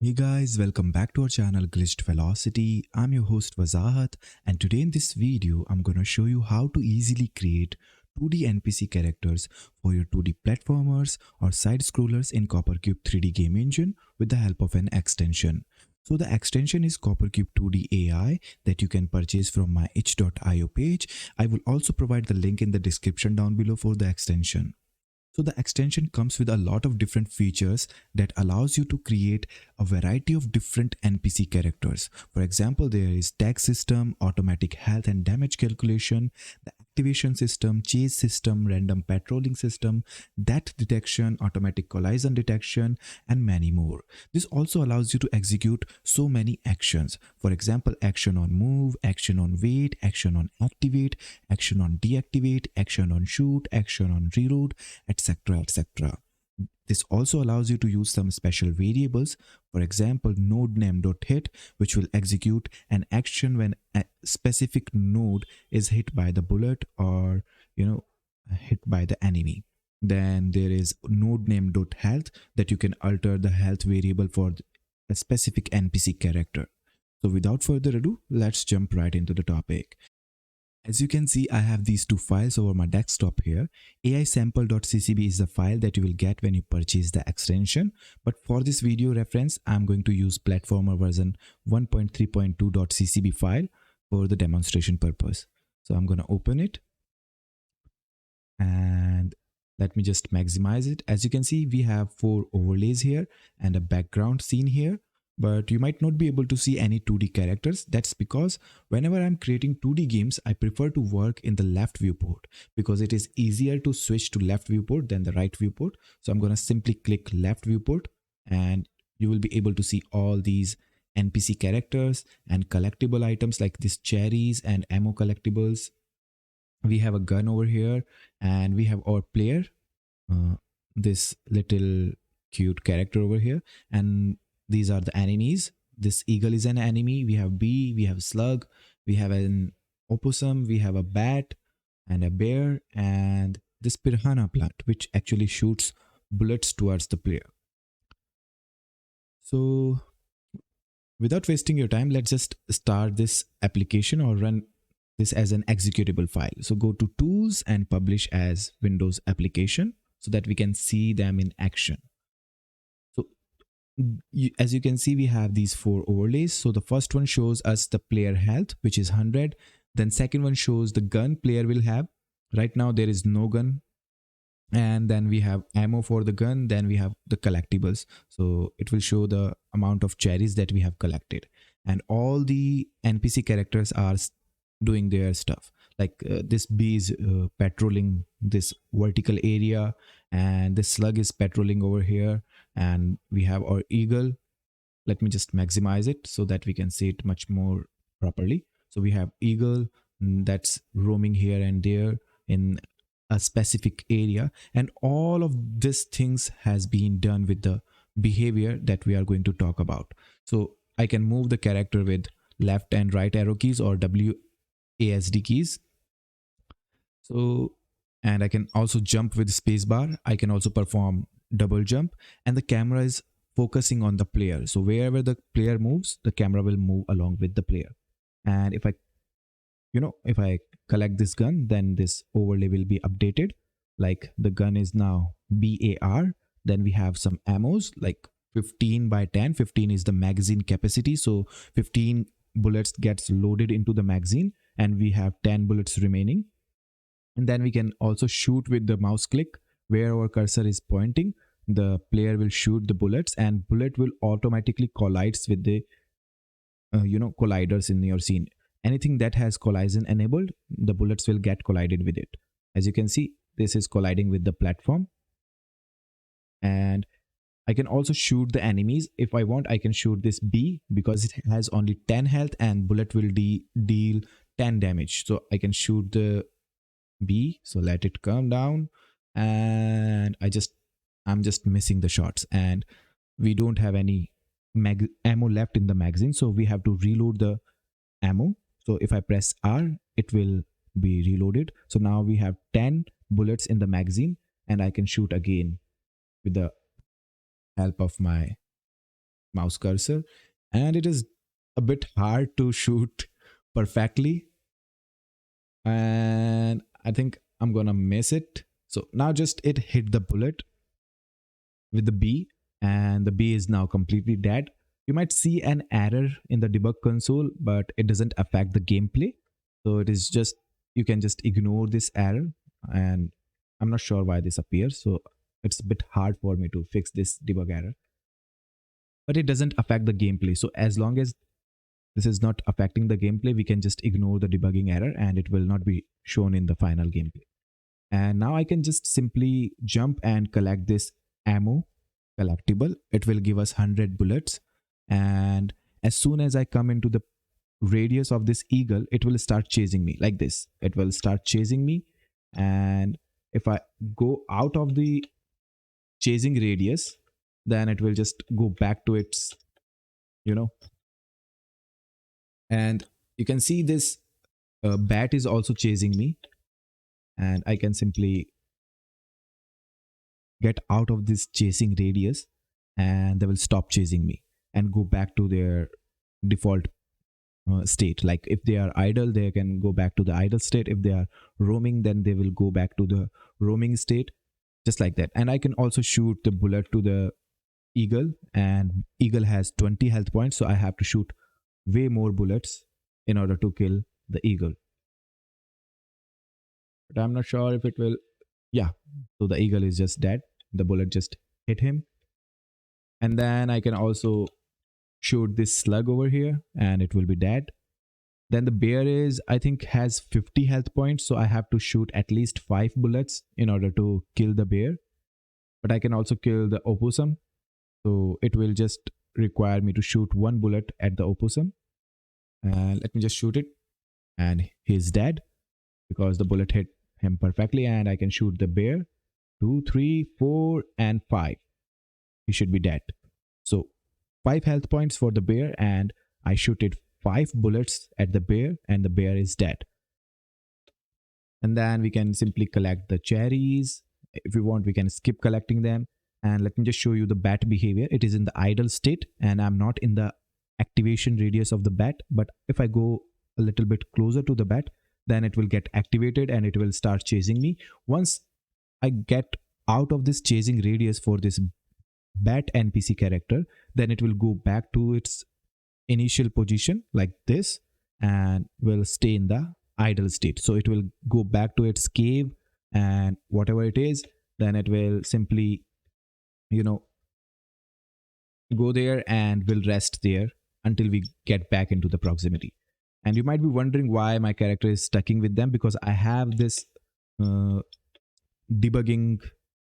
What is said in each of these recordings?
Hey guys, welcome back to our channel Glitched Velocity. I'm your host Wazahat, and today in this video I'm gonna show you how to easily create 2D NPC characters for your 2D platformers or side scrollers in CopperCube 3D game engine with the help of an extension. So the extension is CopperCube 2D AI that you can purchase from my 𝙎𝙪𝙧𝙘𝙝 page. I will also provide the link in the description down below for the extension. So the extension comes with a lot of different features that allows you to create a variety of different NPC characters. For example, there is tag system, automatic health and damage calculation, the activation system, chase system, random patrolling system, death detection, automatic collision detection, and many more. This also allows you to execute so many actions. For example, action on move, action on wait, action on activate, action on deactivate, action on shoot, action on reload, etc. etc. This also allows you to use some special variables, for example node name.hit, which will execute an action when a specific node is hit by the bullet or hit by the enemy. Then there is node name.health that you can alter the health variable for a specific NPC character. So without further ado, let's jump right into the topic. As you can see, I have these two files over my desktop here. AI_sample.ccb is the file that you will get when you purchase the extension. But for this video reference, I'm going to use platformer version 1.3.2.ccb file for the demonstration purpose. So I'm going to open it and let me just maximize it. As you can see, we have 4 overlays here and a background scene here. But you might not be able to see any 2D characters. That's because whenever I'm creating 2D games, I prefer to work in the left viewport because it is easier to switch to left viewport than the right viewport. So I'm going to simply click left viewport and you will be able to see all these NPC characters and collectible items like these cherries and ammo collectibles. We have a gun over here and we have our player, this little cute character over here, and these are the enemies. This eagle is an enemy. We have bee, we have slug, we have an opossum, we have a bat and a bear, and this piranha plant, which actually shoots bullets towards the player. So without wasting your time, let's just start this application or run this as an executable file. So go to tools and publish as Windows application so that we can see them in action. As you can see, we have these 4 overlays. So the first one shows us the player health, which is 100. Then second one shows the gun player will have. Right now there is no gun. And then we have ammo for the gun. Then we have the collectibles. So it will show the amount of cherries that we have collected. And all the NPC characters are doing their stuff. Like this bee is patrolling this vertical area, and this slug is patrolling over here, and we have our eagle. Let me just maximize it so that we can see it much more properly. So we have eagle that's roaming here and there in a specific area, and all of these things has been done with the behavior that we are going to talk about. So I can move the character with left and right arrow keys or WASD keys. So, and I can also jump with spacebar. I can also perform double jump, and the camera is focusing on the player. So wherever the player moves, the camera will move along with the player. And if I collect this gun, then this overlay will be updated. Like the gun is now BAR. Then we have some ammos like 15 by 10. 15 is the magazine capacity. So 15 bullets gets loaded into the magazine, and we have 10 bullets remaining. And then we can also shoot with the mouse click. Where our cursor is pointing, the player will shoot the bullets, and bullet will automatically collides with the colliders in your scene. Anything that has collision enabled, the bullets will get collided with it. As you can see, this is colliding with the platform. And I can also shoot the enemies. If I want, I can shoot this bee because it has only 10 health and bullet will deal 10 damage. So I can shoot the bee. So let it come down, and I'm just missing the shots, and we don't have any ammo left in the magazine, so we have to reload the ammo. So if I press R, it will be reloaded. So now we have 10 bullets in the magazine, and I can shoot again with the help of my mouse cursor, and it is a bit hard to shoot perfectly, and I think I'm gonna miss it. So now just it hit the bullet with the B, and the B is now completely dead. You might see an error in the debug console, but it doesn't affect the gameplay. So it is just, you can just ignore this error, and I'm not sure why this appears. So it's a bit hard for me to fix this debug error, but it doesn't affect the gameplay. So as long as this is not affecting the gameplay, we can just ignore the debugging error and it will not be shown in the final gameplay. And now I can just simply jump and collect this ammo collectible. It will give us 100 bullets, and as soon as I come into the radius of this eagle, it will start chasing me like this. It will start chasing me, and if I go out of the chasing radius, then it will just go back to its, and you can see this bat is also chasing me, and I can simply get out of this chasing radius, and they will stop chasing me and go back to their default state. Like if they are idle, they can go back to the idle state. If they are roaming, then they will go back to the roaming state, just like that. And I can also shoot the bullet to the eagle, and eagle has 20 health points, so I have to shoot way more bullets in order to kill the eagle. But I'm not sure if it will. Yeah, so the eagle is just dead. The bullet just hit him. And then I can also shoot this slug over here and it will be dead. Then the bear is, I think, has 50 health points, so I have to shoot at least 5 bullets in order to kill the bear. But I can also kill the opossum, so it will just require me to shoot 1 bullet at the opossum. Let me just shoot it, and he's dead because the bullet hit him perfectly. And I can shoot the bear. 2, 3, 4, and 5. He should be dead. So 5 health points for the bear, and I shooted 5 bullets at the bear, and the bear is dead. And then we can simply collect the cherries. If we want, we can skip collecting them. And let me just show you the bat behavior. It is in the idle state, and I'm not in the activation radius of the bat. But if I go a little bit closer to the bat, then it will get activated and it will start chasing me. Once I get out of this chasing radius for this bat NPC character, then it will go back to its initial position like this and will stay in the idle state. So it will go back to its cave, and whatever it is, then it will simply, go there and will rest there until we get back into the proximity. And you might be wondering why my character is sticking with them, because I have this debugging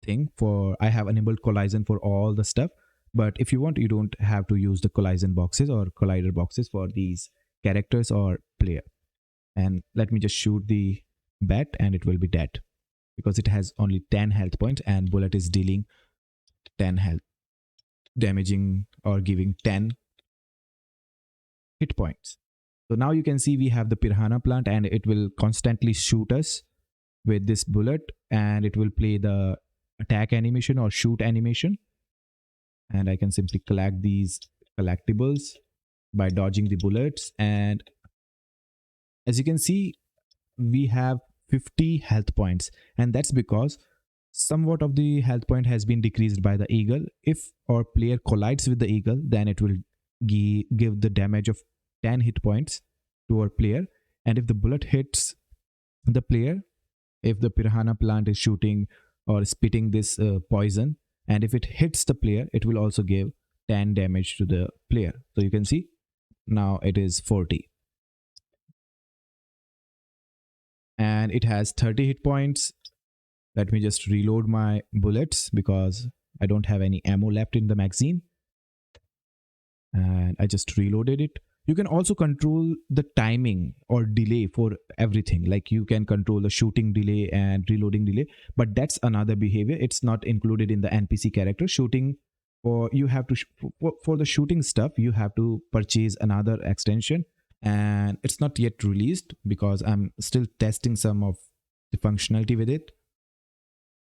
thing for, I have enabled collision for all the stuff. But if you want, you don't have to use the collision boxes or collider boxes for these characters or player. And let me just shoot the bat and it will be dead because it has only 10 health points, and bullet is dealing 10 health, damaging or giving 10 hit points. So now you can see we have the piranha plant, and it will constantly shoot us with this bullet, and it will play the attack animation or shoot animation. And I can simply collect these collectibles by dodging the bullets. And as you can see, we have 50 health points, and that's because somewhat of the health point has been decreased by the eagle. If our player collides with the eagle, then it will give the damage of 10 hit points to our player. And if the bullet hits the player, if the piranha plant is shooting or spitting this poison, and if it hits the player, it will also give 10 damage to the player. So you can see now it is 40. And it has 30 hit points. Let me just reload my bullets because I don't have any ammo left in the magazine. And I just reloaded it. You can also control the timing or delay for everything. Like you can control the shooting delay and reloading delay, but that's another behavior. It's not included in the NPC character shooting. Or you have to for the shooting stuff, you have to purchase another extension, and it's not yet released because I'm still testing some of the functionality with it.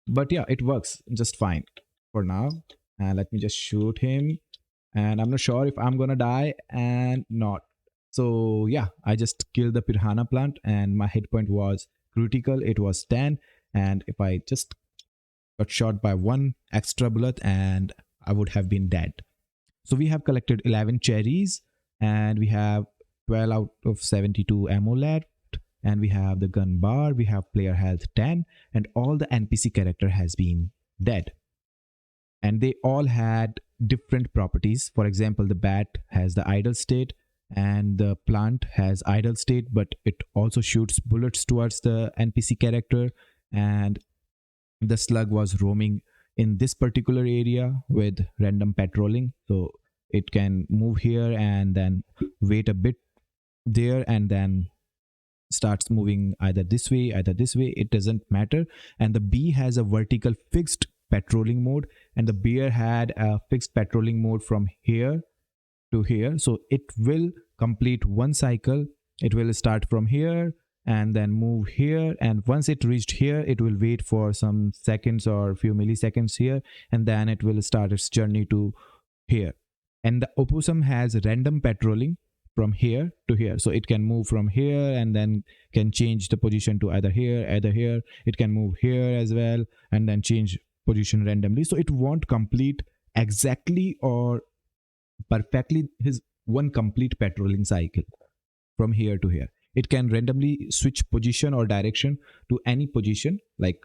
But yeah, it works just fine for now. And let me just shoot him. and I'm not sure if I'm gonna die and not. So yeah, I just killed the piranha plant and my hit point was critical. It was 10, and if I just got shot by one extra bullet and I would have been dead. So we have collected 11 cherries and we have 12 out of 72 ammo left, and we have the gun bar, we have player health 10, and all the NPC character has been dead. And they all had different properties. For example, the bat has the idle state and the plant has idle state, but it also shoots bullets towards the NPC character, and the slug was roaming in this particular area with random patrolling. So it can move here and then wait a bit there and then starts moving either this way, it doesn't matter. And the bee has a vertical fixed patrolling mode, and the bear had a fixed patrolling mode from here to here. So it will complete one cycle. It will start from here and then move here, and once it reached here, it will wait for some seconds or a few milliseconds here, and then it will start its journey to here. And the opossum has random patrolling from here to here, so it can move from here and then can change the position to either here, it can move here as well and then change position randomly. So it won't complete exactly or perfectly his one complete patrolling cycle from here to here. It can randomly switch position or direction to any position, like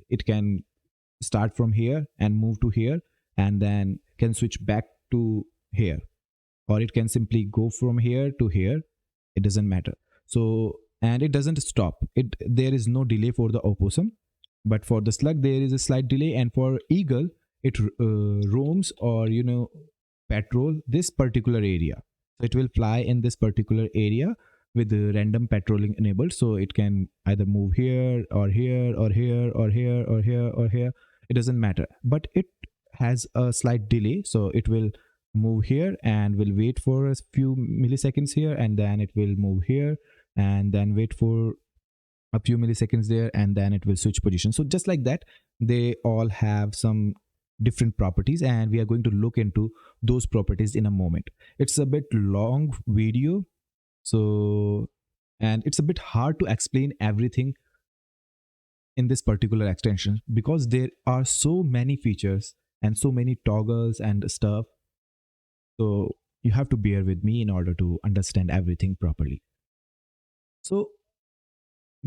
it can start from here and move to here and then can switch back to here, or it can simply go from here to here. It doesn't matter. So, and it doesn't stop. There is no delay for the opossum, but for the slug there is a slight delay, and for eagle it roams or patrol this particular area. So it will fly in this particular area with the random patrolling enabled, so it can either move here or here or here or here or here or here. It doesn't matter, but it has a slight delay, so it will move here and will wait for a few milliseconds here, and then it will move here and then wait for a few milliseconds there, and then it will switch position. So just like that, they all have some different properties, and we are going to look into those properties in a moment. It's a bit long video, so and it's a bit hard to explain everything in this particular extension because there are so many features and so many toggles and stuff. So you have to bear with me in order to understand everything properly. So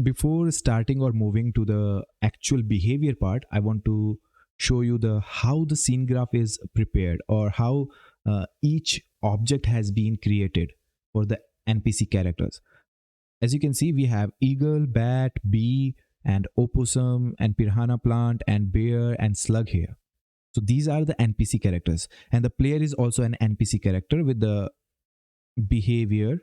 before starting or moving to the actual behavior part, I want to show you how the scene graph is prepared, or how each object has been created for the NPC characters. As you can see, we have eagle, bat, bee, and opossum, and piranha plant, and bear, and slug here. So these are the NPC characters, and the player is also an NPC character with the behavior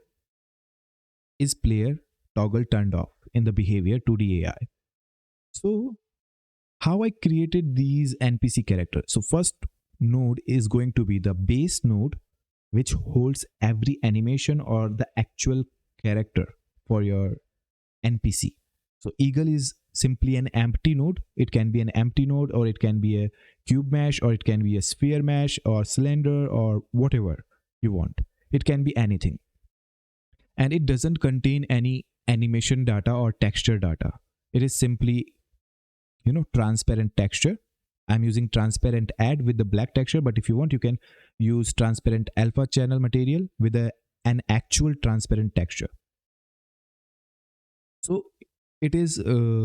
is player toggle turned off in the behavior 2D AI. So how I created these NPC characters. So first node is going to be the base node, which holds every animation or the actual character for your NPC. So eagle is simply an empty node. It can be an empty node, or it can be a cube mesh, or it can be a sphere mesh, or cylinder, or whatever you want. It can be anything. And it doesn't contain any animation data or texture data. It is simply, transparent texture. I'm using transparent add with the black texture, but if you want, you can use transparent alpha channel material with an actual transparent texture. So it is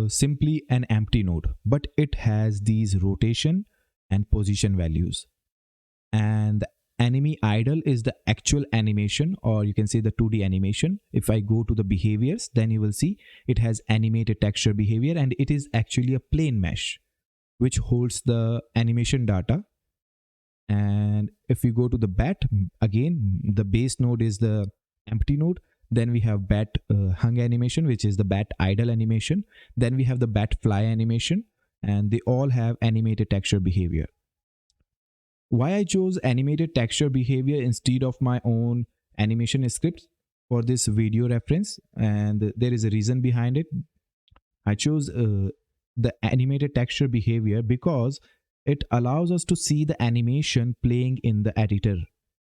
simply an empty node, but it has these rotation and position values. And the enemy idle is the actual animation, or you can say the 2D animation. If I go to the behaviors, then you will see it has animated texture behavior, and it is actually a plane mesh which holds the animation data. And if we go to the bat, again, the base node is the empty node. Then we have bat hung animation, which is the bat idle animation. Then we have the bat fly animation, and they all have animated texture behavior. Why I chose animated texture behavior instead of my own animation scripts for this video reference, and there is a reason behind it. I chose the animated texture behavior because it allows us to see the animation playing in the editor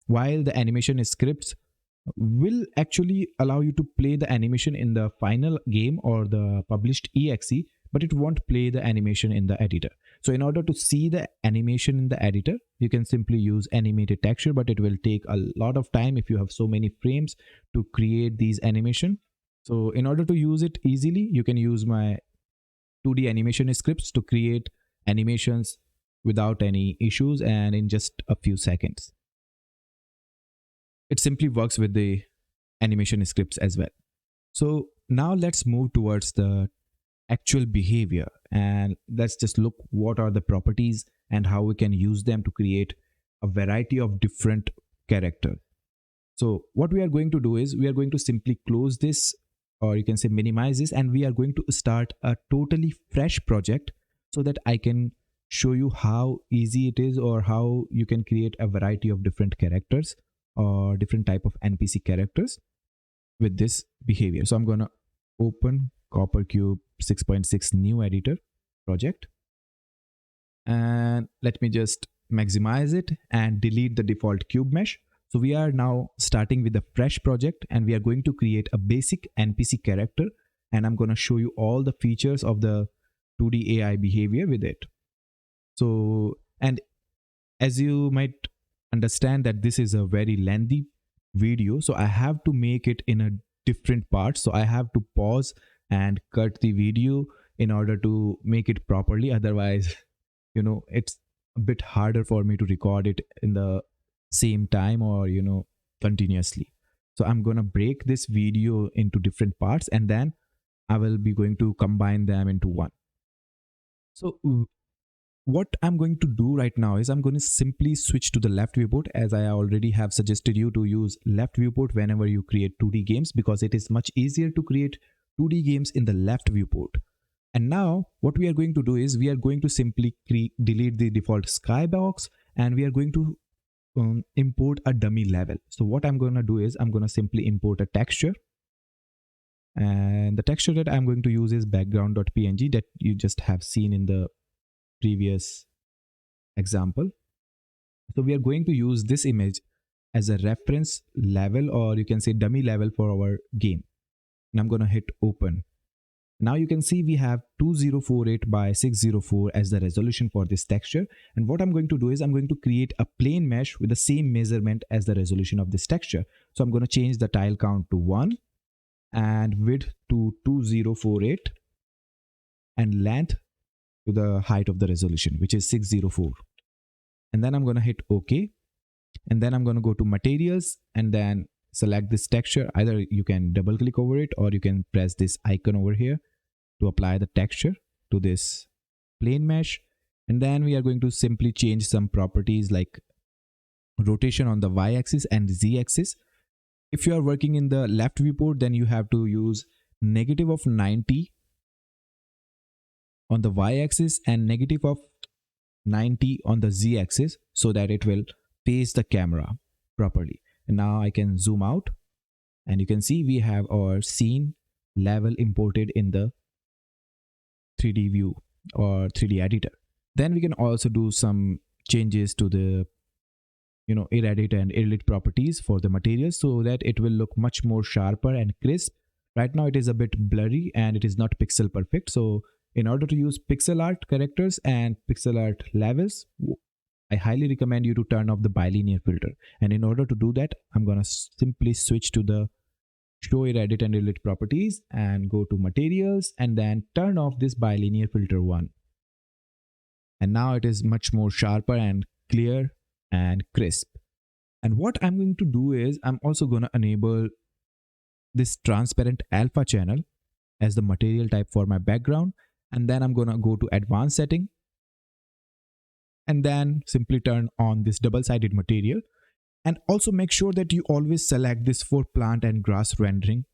while the animation scripts will actually allow you to play the animation in the final game or the published exe, but it won't play the animation in the editor. So in order to see the animation in the editor, you can simply use animated texture, but it will take a lot of time if you have so many frames to create these animation. So in order to use it easily, you can use my 2D animation scripts to create animations without any issues and in just a few seconds. It simply works with the animation scripts as well. So now let's move towards the actual behavior and let's just look what are the properties and how we can use them to create a variety of different characters. So what we are going to do is we are going to simply close this, or you can say minimize this, and we are going to start a totally fresh project so that I can show you how easy it is or how you can create a variety of different characters or different type of NPC characters with this behavior. So I'm going to open CopperCube 6.6 new editor project, and let me just maximize it and delete the default cube mesh. So we are now starting with a fresh project and we are going to create a basic NPC character, and I'm going to show you all the features of the 2D AI behavior with it. So, and as you might understand that this is a very lengthy video, so I have to make it in a different parts. So I have to pause and cut the video in order to make it properly. Otherwise, you know, it's a bit harder for me to record it in the same time or, you know, continuously. So I'm going to break this video into different parts and then I will be going to combine them into one. So what I'm going to do right now is I'm going to simply switch to the left viewport, as I already have suggested you to use left viewport whenever you create 2D games, because it is much easier to create 2D games in the left viewport. And now what we are going to do is we are going to simply delete the default skybox and we are going to import a dummy level. So what I'm going to do is I'm going to simply import a texture, and the texture that I'm going to use is background.png that you just have seen in the previous example. So we are going to use this image as a reference level, or you can say dummy level for our game. And I'm going to hit open. Now you can see we have 2048 by 604 as the resolution for this texture. And what I'm going to do is I'm going to create a plane mesh with the same measurement as the resolution of this texture. So I'm going to change the tile count to 1 and width to 2048 and length to the height of the resolution, which is 604. And then I'm going to hit OK. And then I'm going to go to materials and then select this texture. Either you can double click over it or you can press this icon over here to apply the texture to this plane mesh. And then we are going to simply change some properties like rotation on the y-axis and z-axis. If you are working in the left viewport, then you have to use negative of 90 on the y-axis and negative of 90 on the z-axis so that it will face the camera properly. And now I can zoom out and you can see we have our scene level imported in the 3D view or 3D editor. Then we can also do some changes to the irradiate and irrelate properties for the materials so that it will look much more sharper and crisp. Right now it is a bit blurry and it is not pixel perfect. So in order to use pixel art characters and pixel art levels, I highly recommend you to turn off the bilinear filter. And in order to do that, I'm going to simply switch to the show irradiate and irrelate properties and go to materials and then turn off this bilinear filter 1. And now it is much more sharper and clear and crisp. And what I'm going to do is I'm also going to enable this transparent alpha channel as the material type for my background. And then I'm going to go to advanced setting and then simply turn on this double-sided material. And also make sure that you always select this for plant and grass rendering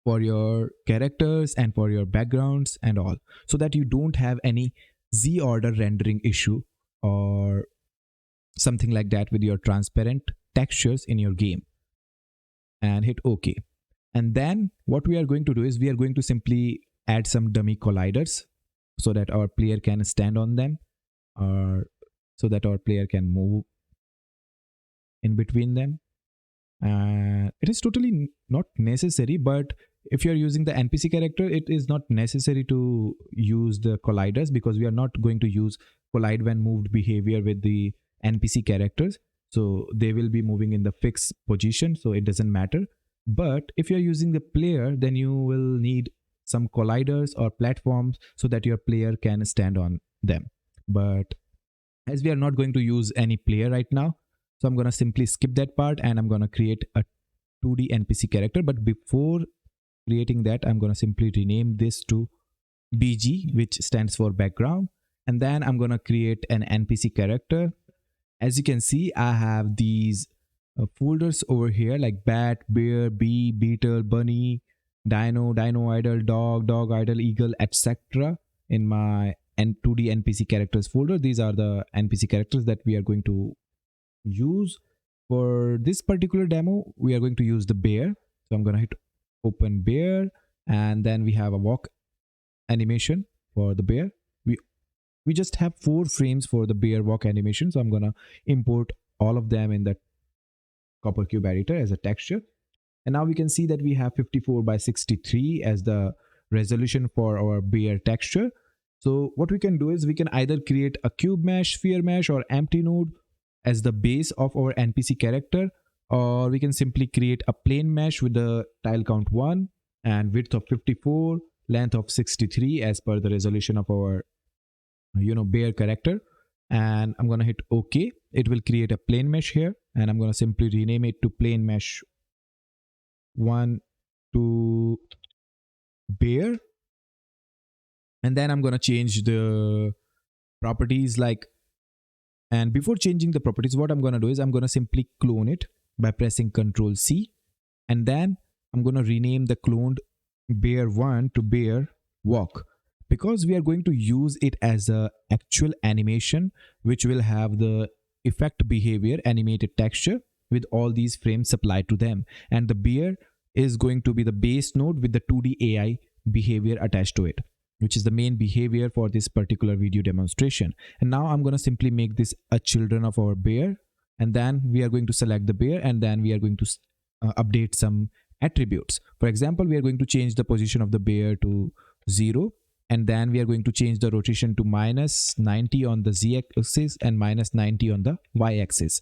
for your characters and for your backgrounds and all, so that you don't have any Z order rendering issue or something like that with your transparent textures in your game. And hit OK. And then what we are going to do is we are going to simply add some dummy colliders so that our player can stand on them, or so that our player can move in between them. It is totally not necessary, but if you're using the NPC character, it is not necessary to use the colliders, because we are not going to use collide when moved behavior with the NPC characters. So they will be moving in the fixed position, so it doesn't matter. But if you're using the player, then you will need some colliders or platforms so that your player can stand on them. But as we are not going to use any player right now, so I'm going to simply skip that part, and I'm going to create a 2D NPC character. But before creating that, I'm going to simply rename this to BG, which stands for background. And then I'm going to create an NPC character. As you can see, I have these folders over here like bat, bear, bee, beetle, bunny, dino, dino idol, dog, dog idol, eagle, etc. in my 2D NPC characters folder. These are the NPC characters that we are going to use. For this particular demo, we are going to use the bear. So I'm going to hit open bear, and then we have a walk animation for the bear. We just have 4 frames for the bear walk animation, so I'm going to import all of them in the CopperCube editor as a texture. And now we can see that we have 54 by 63 as the resolution for our bear texture. So what we can do is we can either create a cube mesh, sphere mesh, or empty node as the base of our NPC character, or we can simply create a plane mesh with the tile count 1 and width of 54, length of 63 as per the resolution of our bear character. And I'm going to hit OK. It will create a plane mesh here, and I'm going to simply rename it to plane mesh 1 to bear. And then I'm going to change the properties and before changing the properties, what I'm going to do is I'm going to simply clone it by pressing Ctrl C, and then I'm going to rename the cloned bear 1 to bear walk, because we are going to use it as a actual animation which will have the effect behavior animated texture with all these frames supplied to them, and the bear is going to be the base node with the 2D AI behavior attached to it, which is the main behavior for this particular video demonstration. And now I'm going to simply make this a children of our bear, and then we are going to select the bear, and then we are going to update some attributes. For example, we are going to change the position of the bear to 0, and then we are going to change the rotation to -90 on the z-axis and -90 on the y-axis.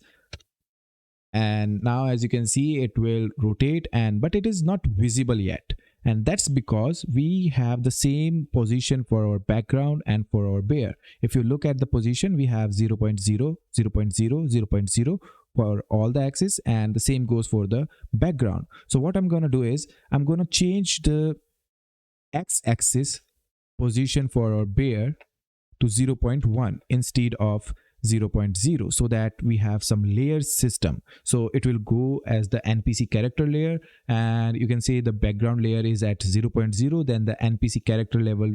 And now as you can see, it will rotate, but it is not visible yet. And that's because we have the same position for our background and for our bear. If you look at the position, we have 0.0, 0.0, 0.0 for all the axes, and the same goes for the background. So what I'm going to do is I'm going to change the x-axis position for our bear to 0.1 instead of 0.0, so that we have some layers system. So it will go as the NPC character layer, and you can say the background layer is at 0.0, then the NPC character level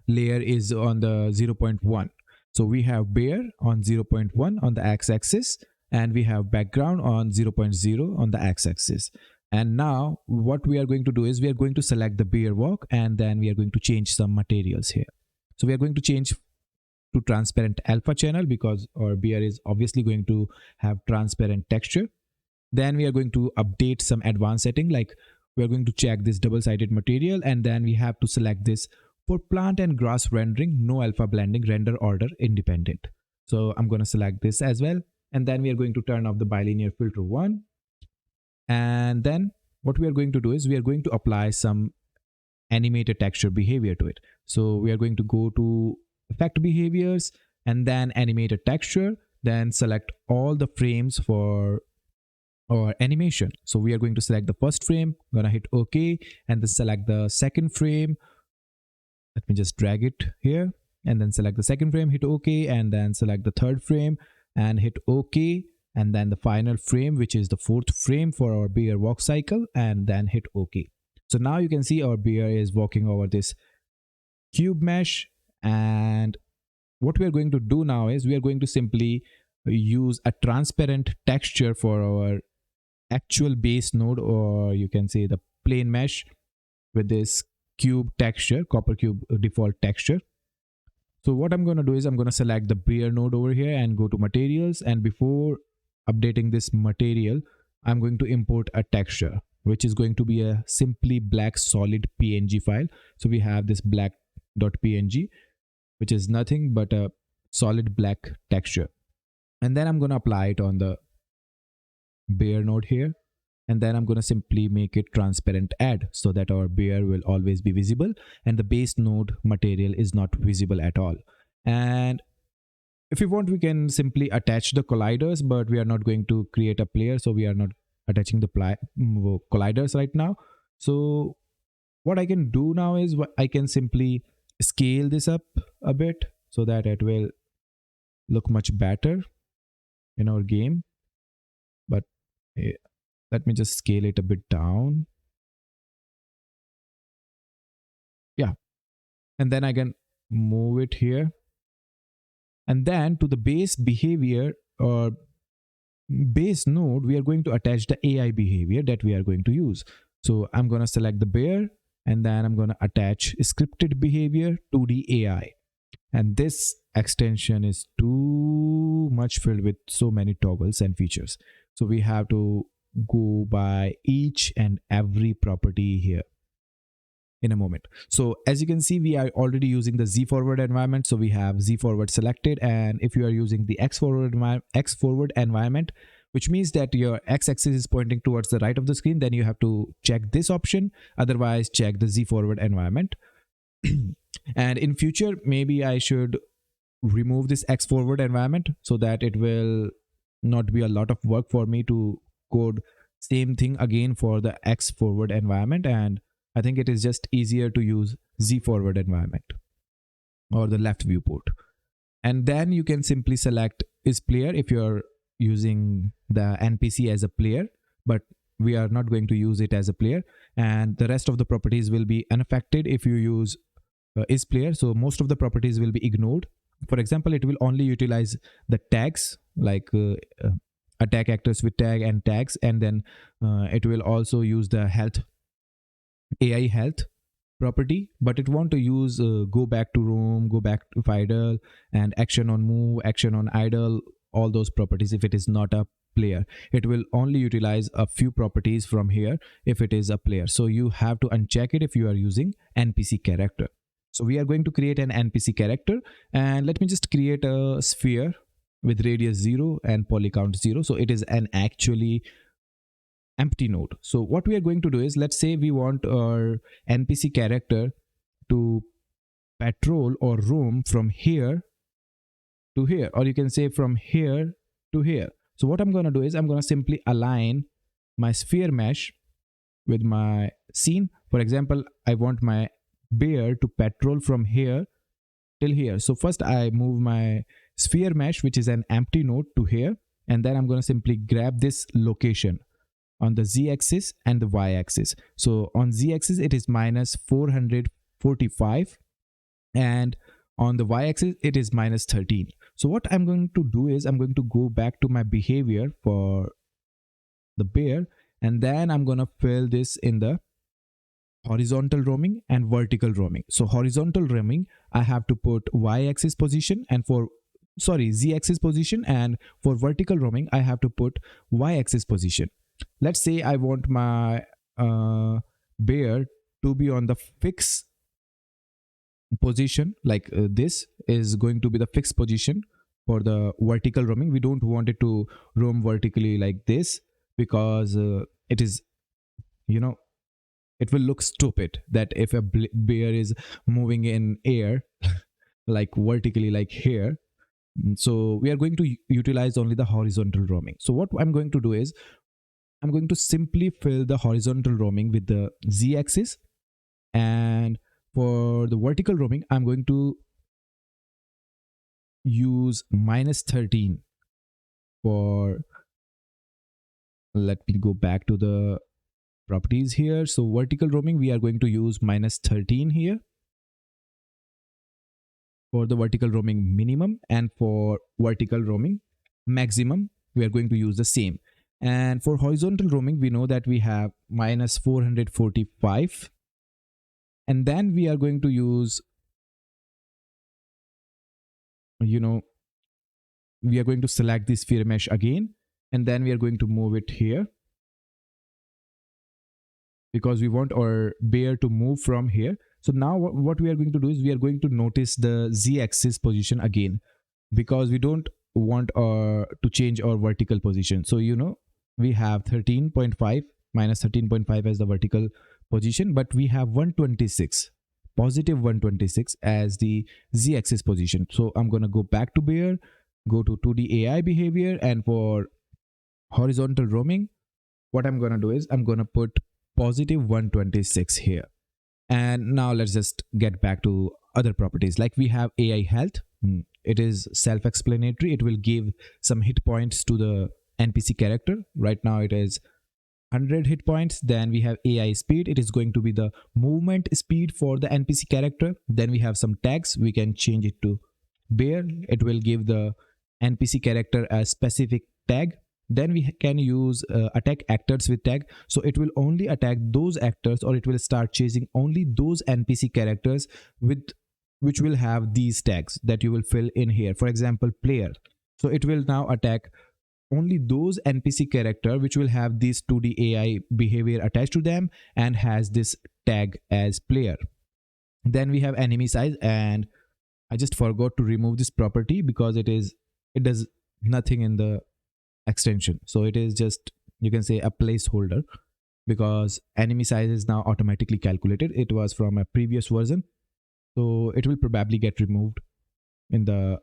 layer is on the 0.1. So we have bear on 0.1 on the x-axis, and we have background on 0.0 on the x-axis. And now what we are going to do is we are going to select the bear walk, and then we are going to change some materials here. So we are going to change to transparent alpha channel, because our bear is obviously going to have transparent texture. Then we are going to update some advanced setting, like we are going to check this double-sided material, and then we have to select this for plant and grass rendering, no alpha blending, render order independent. So I'm going to select this as well, and then we are going to turn off the bilinear filter 1. And then what we are going to do is we are going to apply some animated texture behavior to it. So we are going to go to effect behaviors and then animated texture, then select all the frames for our animation. So we are going to select the first frame, gonna hit OK, and then select the second frame. Let me just drag it here, and then select the second frame, hit OK, and then select the third frame and hit OK, and then the final frame, which is the fourth frame for our bear walk cycle, and then hit OK. So now you can see our bear is walking over this cube mesh. And what we are going to do now is we are going to simply use a transparent texture for our actual base node, or you can say the plane mesh with this cube texture, CopperCube default texture. So what I'm going to do is I'm going to select the bear node over here and go to materials, and before updating this material, I'm going to import a texture, which is going to be a simply black solid PNG file. So we have this black.png, which is nothing but a solid black texture. And then I'm going to apply it on the bear node here. And then I'm going to simply make it transparent add so that our bear will always be visible and the base node material is not visible at all. And if you want, we can simply attach the colliders, but we are not going to create a player, so we are not attaching the colliders right now. So what I can do now is I can simply scale this up a bit so that it will look much better in our game. But let me just scale it a bit down. Yeah. And then I can move it here. And then to the base behavior or base node, we are going to attach the AI behavior that we are going to use. So I'm going to select the bear and then I'm going to attach scripted behavior to the AI. And this extension is too much filled with so many toggles and features. So we have to go by each and every property here in a moment. So as you can see, we are already using the Z forward environment. So we have Z forward selected. And if you are using the X forward environment, which means that your X-axis is pointing towards the right of the screen, then you have to check this option. Otherwise, check the Z forward environment. And in future, maybe I should remove this X forward environment so that it will not be a lot of work for me to code same thing again for the X forward environment. And I think it is just easier to use Z forward environment or the left viewport. And then you can simply select is player if you're using the NPC as a player, but we are not going to use it as a player. And the rest of the properties will be unaffected if you use is player. So most of the properties will be ignored. For example, it will only utilize the tags like attack actors with tag and tags, and then it will also use the health AI health property, but it won't use go back to room, go back to idle, and action on move, action on idle, all those properties. If it is not a player, it will only utilize a few properties from here if it is a player. So you have to uncheck it if you are using NPC character. So we are going to create an NPC character, and let me just create a sphere with radius 0 and poly count 0. So it is an actually empty node. So what we are going to do is, let's say we want our NPC character to patrol or roam from here to here, or you can say from here to here. So what I'm going to do is I'm going to simply align my sphere mesh with my scene. For example, I want my bear to patrol from here till here. So first I move my sphere mesh, which is an empty node, to here, and then I'm going to simply grab this location on the z-axis and the y-axis. So on z-axis it is minus 445 and on the y-axis it is minus 13. So what I'm going to do is I'm going to go back to my behavior for the bear, and then I'm going to fill this in the horizontal roaming and vertical roaming. So horizontal roaming, I have to put y-axis position, and for z-axis position, and for vertical roaming I have to put y-axis position. Let's say I want my bear to be on the fixed position, like this is going to be the fixed position for the vertical roaming. We don't want it to roam vertically like this, because it is, it will look stupid that if a bear is moving in air like vertically like here. So we are going to utilize only the horizontal roaming. So what I'm going to do is I'm going to simply fill the horizontal roaming with the z-axis, and for the vertical roaming I'm going to use minus 13 for, let me go back to the properties here. So vertical roaming we are going to use minus 13 here for the vertical roaming minimum, and for vertical roaming maximum we are going to use the same. And for horizontal roaming we know that we have minus 445, and then we are going to use, we are going to select this sphere mesh again, and then we are going to move it here because we want our bear to move from here. So now what we are going to do is we are going to notice the z-axis position again, because we don't want to change our vertical position. So we have 13.5 minus 13.5 as the vertical position, but we have 126, positive 126 as the z-axis position. So I'm going to go back to bear, go to 2D AI behavior, and for horizontal roaming, what I'm going to do is I'm going to put positive 126 here. And now let's just get back to other properties. Like we have AI health. It is self-explanatory. It will give some hit points to the NPC character. Right now it is 100 hit points. Then we have AI speed. It is going to be the movement speed for the NPC character. Then we have some tags. We can change it to bear. It will give the NPC character a specific tag. Then we can use attack actors with tag. So it will only attack those actors, or it will start chasing only those NPC characters which will have these tags that you will fill in here. For example, player. So it will now attack only those NPC character which will have this 2D AI behavior attached to them and has this tag as player. Then we have enemy size, and I just forgot to remove this property because it does nothing in the extension. So it is just, you can say, a placeholder, because enemy size is now automatically calculated. It was from a previous version, so it will probably get removed in the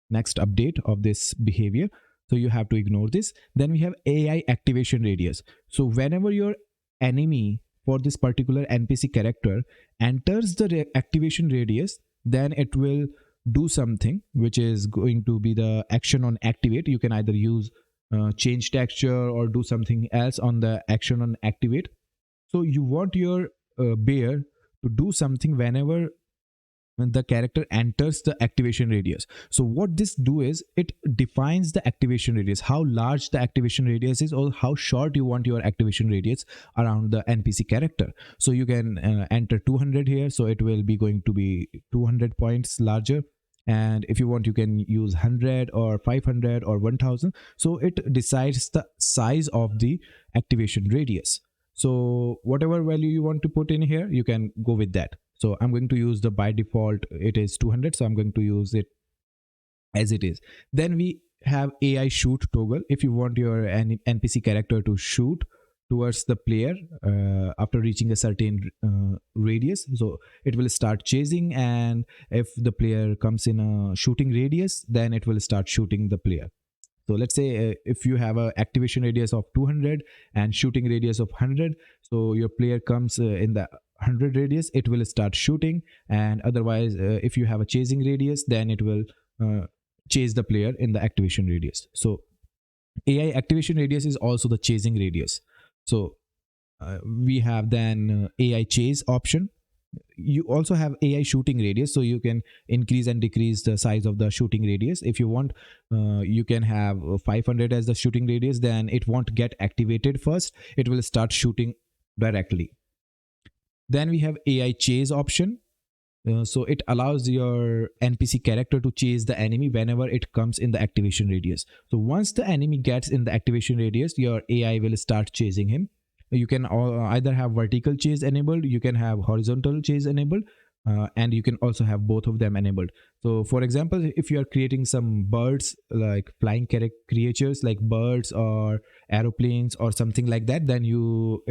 next update of this behavior. So you have to ignore this. Then we have AI activation radius. So whenever your enemy for this particular NPC character enters the activation radius, then it will do something which is going to be the action on activate. You can either use change texture or do something else on the action on activate. So you want your bear to do something whenever the character enters the activation radius. So what this do is it defines the activation radius, how large the activation radius is, or how short you want your activation radius around the NPC character. So you can enter 200 here, so it will be going to be 200 points larger. And if you want, you can use 100 or 500 or 1000. So it decides the size of the activation radius. So whatever value you want to put in here, you can go with that. So I'm going to use the by default, it is 200. So I'm going to use it as it is. Then we have AI shoot toggle. If you want your NPC character to shoot towards the player after reaching a certain radius, so it will start chasing, and if the player comes in a shooting radius, then it will start shooting the player. So let's say if you have a activation radius of 200 and shooting radius of 100, so your player comes in the 100 radius, it will start shooting. And otherwise, if you have a chasing radius, then it will chase the player in the activation radius. So AI activation radius is also the chasing radius. So we have then AI chase option. You also have AI shooting radius, so you can increase and decrease the size of the shooting radius. If you want, you can have 500 as the shooting radius, then it won't get activated first, it will start shooting directly. Then we have AI chase option. So it allows your NPC character to chase the enemy whenever it comes in the activation radius. So once the enemy gets in the activation radius, your AI will start chasing him. You can either have vertical chase enabled, you can have horizontal chase enabled, and you can also have both of them enabled. So for example, if you are creating some birds, like flying creatures like birds or aeroplanes or something like that, then you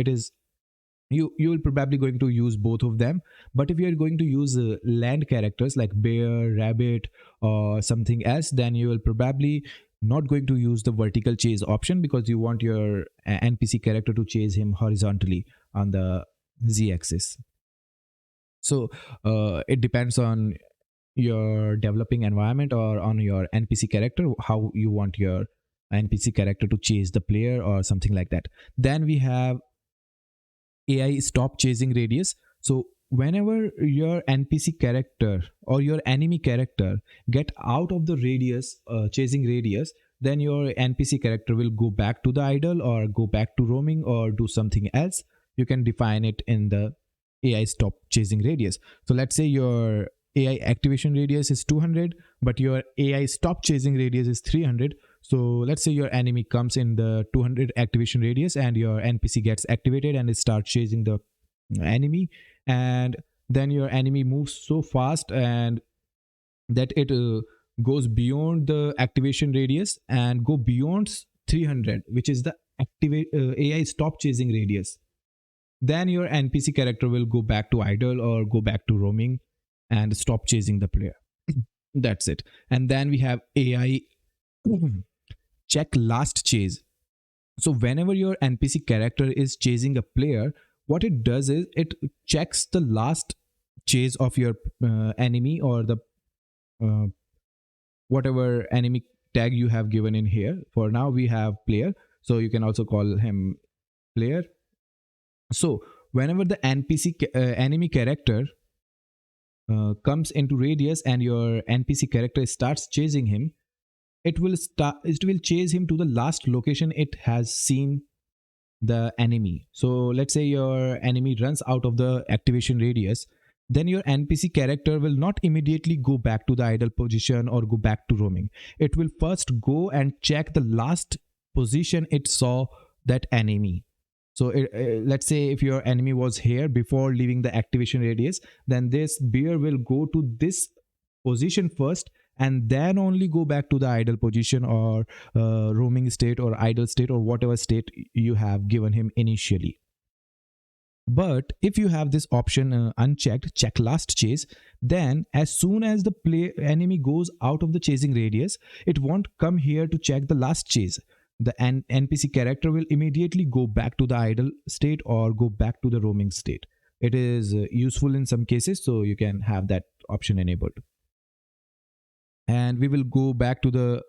will probably going to use both of them. But if you are going to use land characters like bear, rabbit or something else, then you will probably not going to use the vertical chase option, because you want your NPC character to chase him horizontally on the z-axis. So it depends on your developing environment or on your NPC character, how you want your NPC character to chase the player or something like that. Then we have AI stop chasing radius. So whenever your NPC character or your enemy character get out of the radius, chasing radius, then your NPC character will go back to the idle or go back to roaming or do something else. You can define it in the AI stop chasing radius. So let's say your AI activation radius is 200, but your AI stop chasing radius is 300. So let's say your enemy comes in the 200 activation radius and your NPC gets activated and it starts chasing the enemy, and then your enemy moves so fast and that it goes beyond the activation radius and go beyond 300, which is the activate AI stop chasing radius. Then your NPC character will go back to idle or go back to roaming and stop chasing the player. That's it. And then we have AI check last chase. So whenever your NPC character is chasing a player, what it does is it checks the last chase of your enemy, or the uh, whatever enemy tag you have given in here. For now we have player, so you can also call him player. So whenever the enemy character comes into radius and your NPC character starts chasing him, it will chase him to the last location it has seen the enemy. So let's say your enemy runs out of the activation radius, then your NPC character will not immediately go back to the idle position or go back to roaming. It will first go and check the last position it saw that enemy. So let's say if your enemy was here before leaving the activation radius, then this bear will go to this position first and then only go back to the idle position or roaming state or idle state or whatever state you have given him initially. But if you have this option unchecked, check last chase, then as soon as the enemy goes out of the chasing radius, it won't come here to check the last chase. The NPC character will immediately go back to the idle state or go back to the roaming state. It is useful in some cases, so you can have that option enabled. And we will go back to the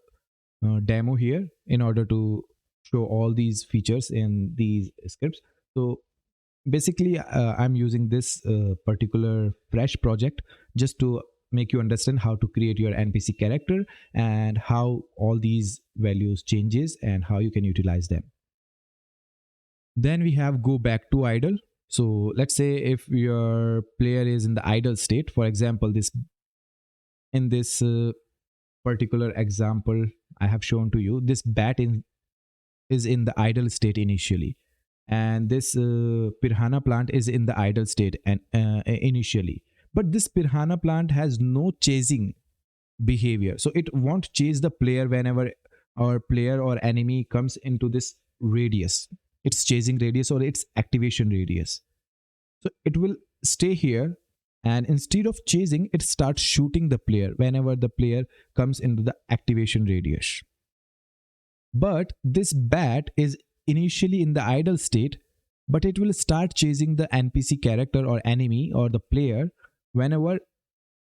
demo here in order to show all these features in these scripts. So basically I'm using this particular fresh project just to make you understand how to create your NPC character and how all these values changes and how you can utilize them. Then we have go back to idle. So let's say if your player is in the idle state, for example, in this particular example I have shown to you, this bat is in the idle state initially, and this piranha plant is in the idle state and initially, but this piranha plant has no chasing behavior, so it won't chase the player whenever our player or enemy comes into this radius, its chasing radius or its activation radius. So it will stay here, and instead of chasing, it starts shooting the player whenever the player comes into the activation radius. But this bat is initially in the idle state, but it will start chasing the NPC character or enemy or the player whenever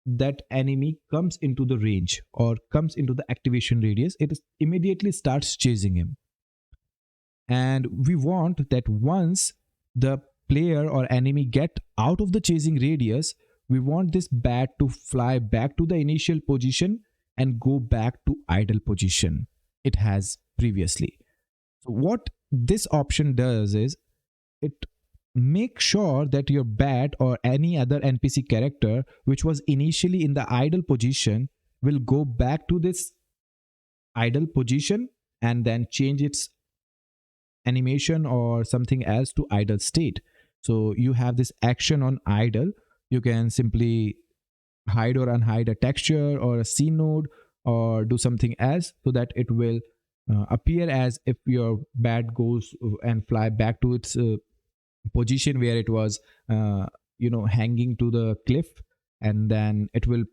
that enemy comes into the range or comes into the activation radius. It immediately starts chasing him. And we want that once the player or enemy get out of the chasing radius, we want this bat to fly back to the initial position and go back to idle position it has previously. So what this option does is it makes sure that your bat or any other NPC character which was initially in the idle position will go back to this idle position and then change its animation or something else to idle state. So you have this action on idle. You can simply hide or unhide a texture or a scene node or do something else so that it will appear as if your bat goes and fly back to its position where it was hanging to the cliff, and then it will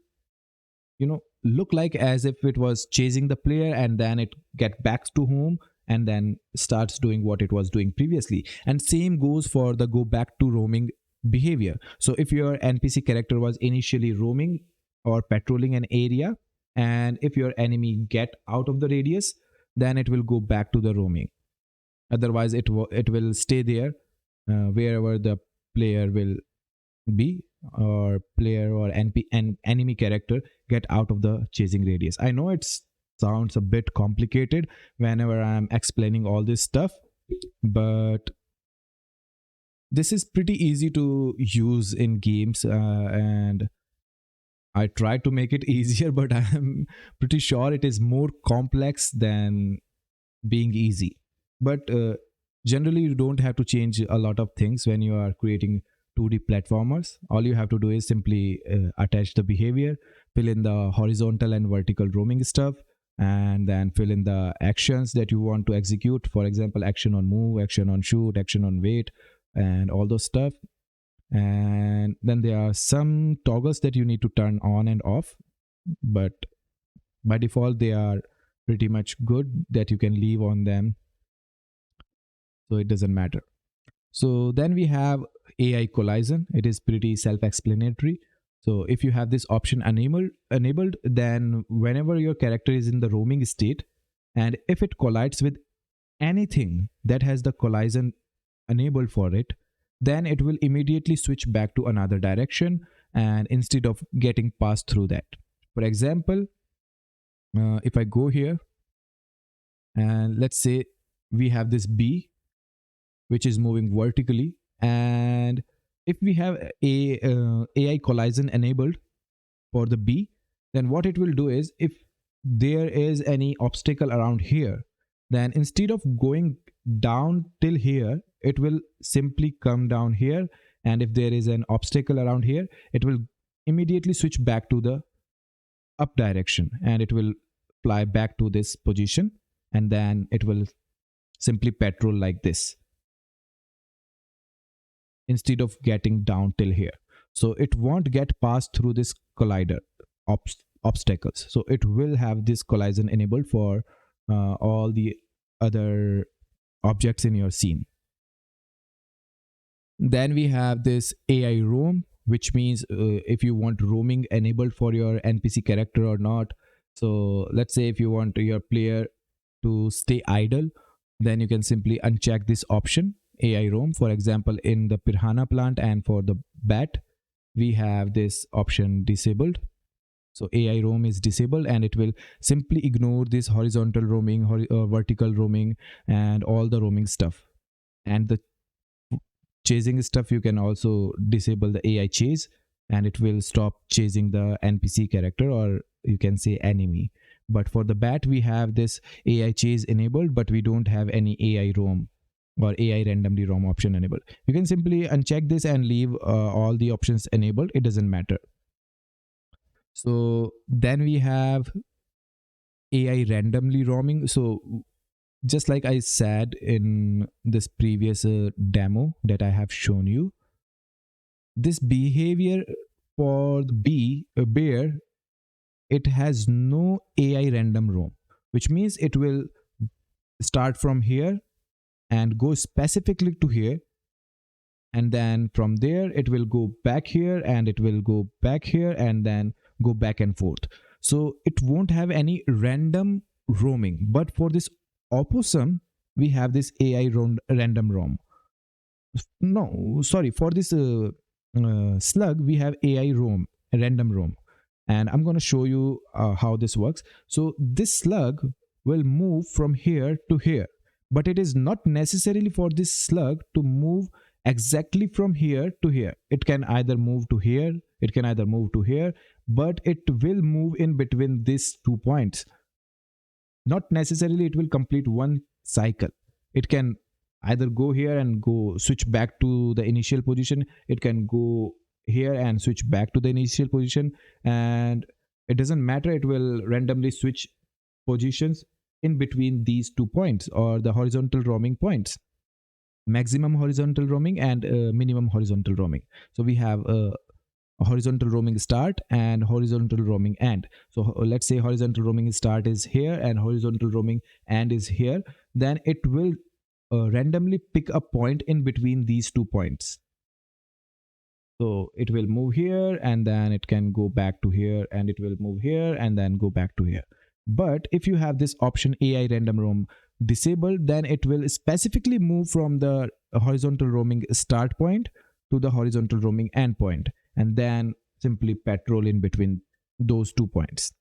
look like as if it was chasing the player, and then it get back to home and then starts doing what it was doing previously. And same goes for the go back to roaming behavior. So if your NPC character was initially roaming or patrolling an area, and if your enemy get out of the radius, then it will go back to the roaming. Otherwise it will stay there wherever the player will be, or player or enemy character get out of the chasing radius. I know it sounds a bit complicated whenever I'm explaining all this stuff, but this is pretty easy to use in games, and I tried to make it easier, but I'm pretty sure it is more complex than being easy. But generally, you don't have to change a lot of things when you are creating 2D platformers. All you have to do is simply attach the behavior, fill in the horizontal and vertical roaming stuff, and then fill in the actions that you want to execute. For example, action on move, action on shoot, action on wait, and all those stuff. And then there are some toggles that you need to turn on and off, but by default they are pretty much good that you can leave on them, so it doesn't matter. So then we have AI collision. It is pretty self-explanatory. So if you have this option enabled, then whenever your character is in the roaming state, and if it collides with anything that has the collision enabled for it, then it will immediately switch back to another direction, and instead of getting passed through that. For example, if I go here and let's say we have this bee which is moving vertically, and if we have a AI collision enabled for the bee, then what it will do is, if there is any obstacle around here, then instead of going down till here, it will simply come down here, and if there is an obstacle around here, it will immediately switch back to the up direction, and it will fly back to this position, and then it will simply patrol like this instead of getting down till here. So it won't get passed through this collider obstacles. So it will have this collision enabled for all the other objects in your scene. Then we have this AI roam, which means if you want roaming enabled for your NPC character or not. So let's say if you want your player to stay idle, then you can simply uncheck this option, AI roam. For example, in the piranha plant and for the bat, we have this option disabled. So AI roam is disabled, and it will simply ignore this horizontal roaming, vertical roaming, and all the roaming stuff. And the chasing stuff, you can also disable the AI chase, and it will stop chasing the NPC character, or you can say enemy. But for the bat, we have this AI chase enabled, but we don't have any AI roam or AI randomly roam option enabled. You can simply uncheck this and leave all the options enabled. It doesn't matter. So then we have AI randomly roaming. So just like I said in this previous demo that I have shown you, this behavior for the bear, it has no AI random roam, which means it will start from here and go specifically to here, and then from there it will go back here, and it will go back here, and then go back and forth. So it won't have any random roaming. But for this opossum, we have this AI random roam. No, sorry, for this slug, we have AI roam, random roam. And I'm going to show you how this works. So this slug will move from here to here, but it is not necessarily for this slug to move exactly from here to here. It can either move to here, it can either move to here, but it will move in between these 2 points. Not necessarily it will complete one cycle. It can either go here and go switch back to the initial position. It can go here and switch back to the initial position, and it doesn't matter. It will randomly switch positions in between these 2 points, or the horizontal roaming points, maximum horizontal roaming and minimum horizontal roaming. So we have a horizontal roaming start and horizontal roaming end. So let's say horizontal roaming start is here and horizontal roaming end is here. Then it will randomly pick a point in between these 2 points. So it will move here, and then it can go back to here, and it will move here and then go back to here. But if you have this option AI random roam disabled, then it will specifically move from the horizontal roaming start point to the horizontal roaming end point, and then simply patrol in between those 2 points.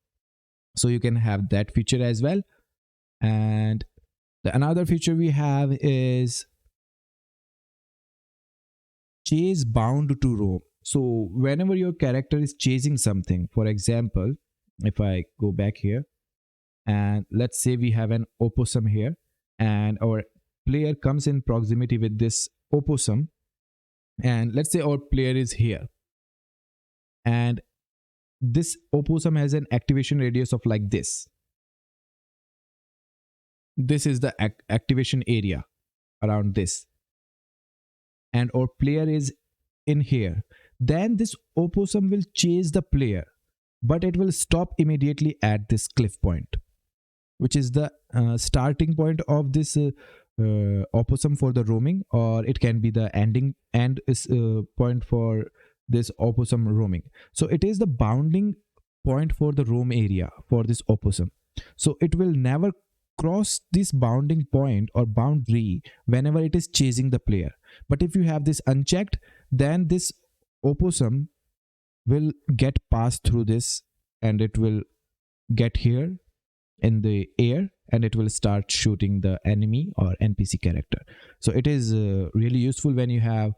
So you can have that feature as well. And the another feature we have is chase bound to roam. So whenever your character is chasing something, for example, if I go back here and let's say we have an opossum here and our player comes in proximity with this opossum, and let's say our player is here and this opossum has an activation radius of like this. This is the activation area around this, and our player is in here. Then this opossum will chase the player, but it will stop immediately at this cliff point, which is the starting point of this opossum for the roaming, or it can be the ending point for this opossum roaming. So it is the bounding point for the roam area for this opossum. So it will never cross this bounding point or boundary whenever it is chasing the player. But if you have this unchecked, then this opossum will get passed through this and it will get here in the air and it will start shooting the enemy or NPC character. So it is really useful when you have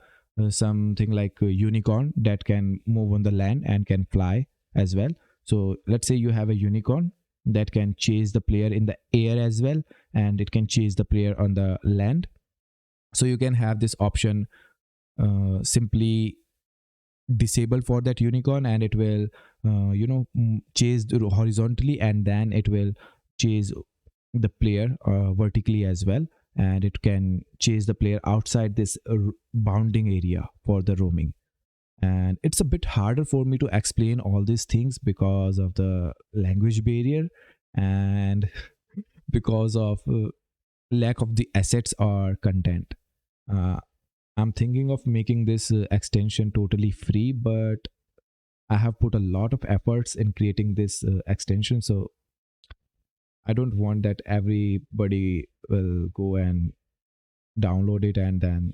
something like a unicorn that can move on the land and can fly as well. So let's say you have a unicorn that can chase the player in the air as well, and it can chase the player on the land. So you can have this option simply disable for that unicorn, and it will chase horizontally, and then it will chase the player vertically as well, and it can chase the player outside this bounding area for the roaming. And it's a bit harder for me to explain all these things because of the language barrier and because of lack of the assets or content. I'm thinking of making this extension totally free, but I have put a lot of efforts in creating this extension, so I don't want that everybody will go and download it and then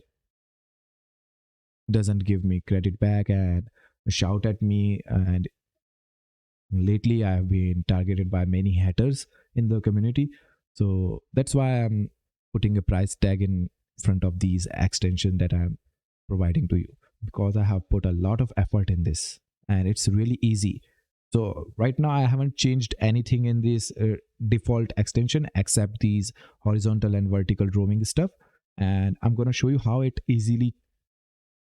doesn't give me credit back and shout at me. And lately I have been targeted by many haters in the community, so that's why I'm putting a price tag in front of these extensions that I'm providing to you, because I have put a lot of effort in this and it's really easy. So right now I haven't changed anything in this default extension except these horizontal and vertical roaming stuff, and I'm going to show you how it easily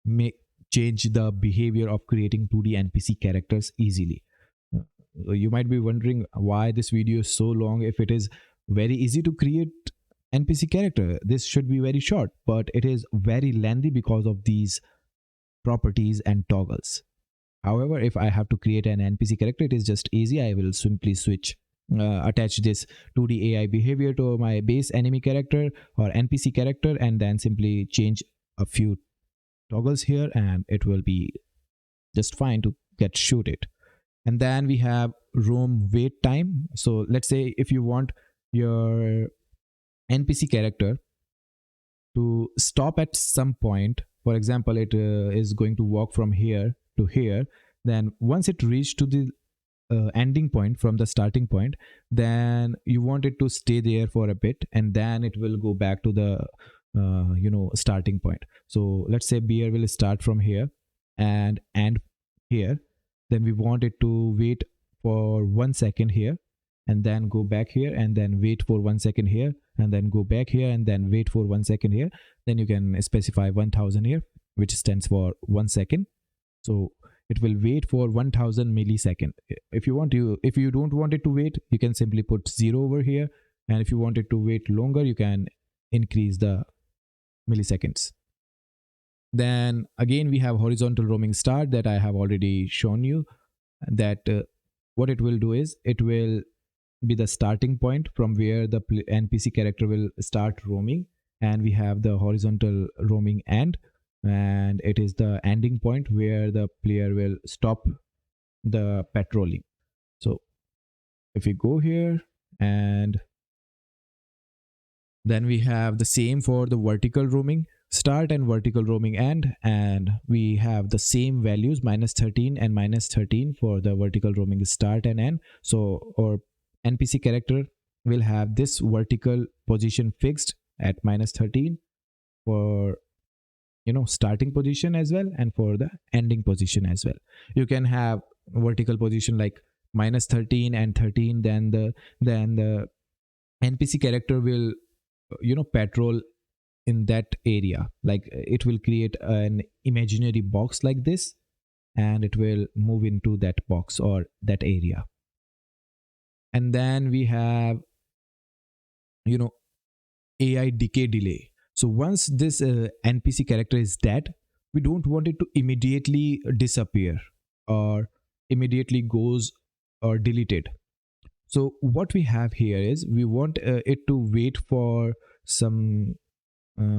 may change the behavior of creating 2D NPC characters easily. You might be wondering why this video is so long. If it is very easy to create NPC character, this should be very short, but it is very lengthy because of these properties and toggles. However, if I have to create an NPC character, it is just easy. I will simply attach this 2D AI behavior to my base enemy character or NPC character, and then simply change a few toggles here and it will be just fine to get shooted. And then we have roam wait time. So let's say if you want your NPC character to stop at some point, for example, it is going to walk from here to here, then once it reached to the ending point from the starting point, then you want it to stay there for a bit and then it will go back to the starting point. So let's say beer will start from here and end here, then we want it to wait for 1 second here and then go back here and then wait for 1 second here and then go back here and then wait for 1 second here. Then you can specify 1000 here, which stands for 1 second. So it will wait for 1000 millisecond. If you don't want it to wait, you can simply put 0 over here, and if you want it to wait longer, you can increase the milliseconds. Then again we have horizontal roaming start that I have already shown you, that what it will do is it will be the starting point from where the NPC character will start roaming, and we have the horizontal roaming end, and it is the ending point where the player will stop the patrolling. So if we go here, and then we have the same for the vertical roaming start and vertical roaming end, and we have the same values -13 and -13 for the vertical roaming start and end. So our NPC character will have this vertical position fixed at -13 for starting position as well, and for the ending position as well. You can have vertical position like -13 and 13. Then the NPC character will patrol in that area. Like it will create an imaginary box like this, and it will move into that box or that area. And then we have AI decay delay. So once this NPC character is dead, we don't want it to immediately disappear or immediately goes or deleted. So what we have here is we want it to wait for some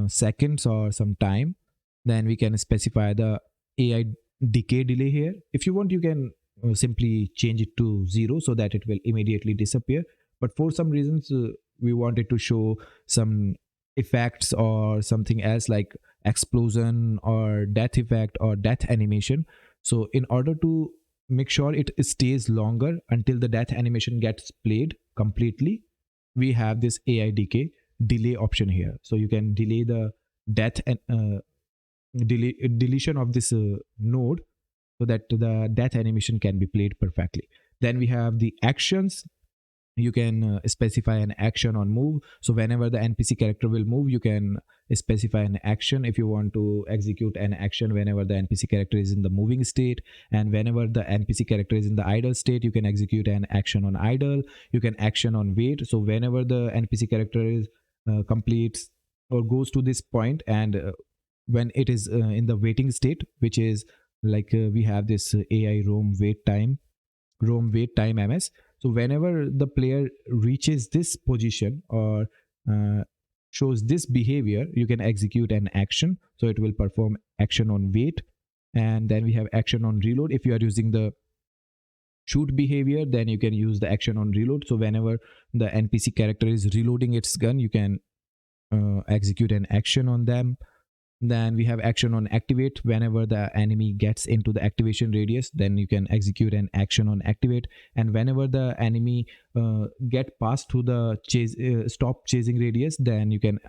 seconds or some time. Then we can specify the AI decay delay here. If you want, you can simply change it to 0 so that it will immediately disappear. But for some reasons, we want it to show some effects or something else like explosion or death effect or death animation. So in order to make sure it stays longer until the death animation gets played completely, we have this AI decay delay option here. So you can delay the death and deletion of this node so that the death animation can be played perfectly. Then we have the actions. You can specify an action on move. So whenever the NPC character will move, you can specify an action if you want to execute an action whenever the NPC character is in the moving state. And whenever the NPC character is in the idle state, you can execute an action on idle. You can action on wait. So whenever the NPC character is completes or goes to this point, and when it is in the waiting state, which is like we have this AI roam wait time ms. So whenever the player reaches this position or shows this behavior, you can execute an action. So it will perform action on wait. And then we have action on reload. If you are using the shoot behavior, then you can use the action on reload. So whenever the NPC character is reloading its gun, you can execute an action on them. Then we have action on activate. Whenever the enemy gets into the activation radius, then you can execute an action on activate. And whenever the enemy get past to the stop chasing radius, then you can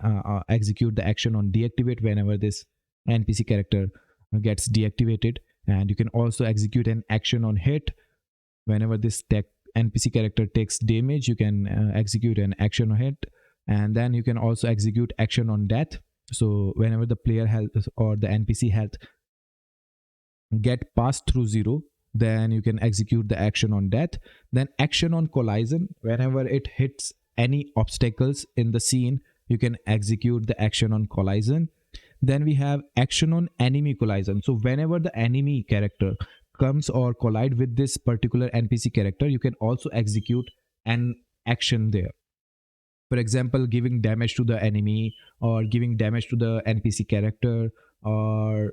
execute the action on deactivate whenever this NPC character gets deactivated. And you can also execute an action on hit. Whenever this NPC character takes damage, you can execute an action on hit. And then you can also execute action on death. So whenever the player health or the NPC health get passed through 0, then you can execute the action on death. Then action on collision. Whenever it hits any obstacles in the scene, you can execute the action on collision. Then we have action on enemy collision. So whenever the enemy character comes or collide with this particular NPC character, you can also execute an action there. For example, giving damage to the enemy or giving damage to the NPC character, or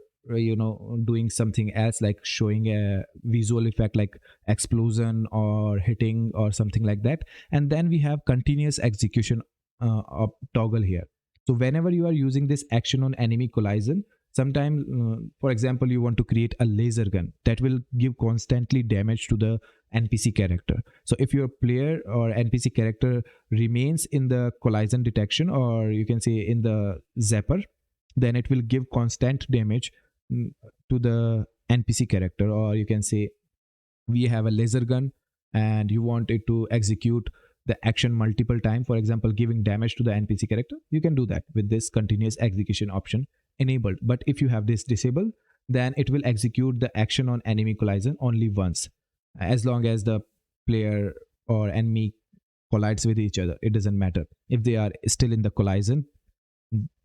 doing something else like showing a visual effect like explosion or hitting or something like that. And then we have continuous execution toggle here. So whenever you are using this action on enemy collision, sometimes for example, you want to create a laser gun that will give constantly damage to the NPC character. So if your player or NPC character remains in the collision detection, or you can say in the zapper, then it will give constant damage to the NPC character. Or you can say we have a laser gun and you want it to execute the action multiple times, for example giving damage to the NPC character, you can do that with this continuous execution option enabled. But if you have this disabled, then it will execute the action on enemy collision only once, as long as the player or enemy collides with each other. It doesn't matter if they are still in the collision,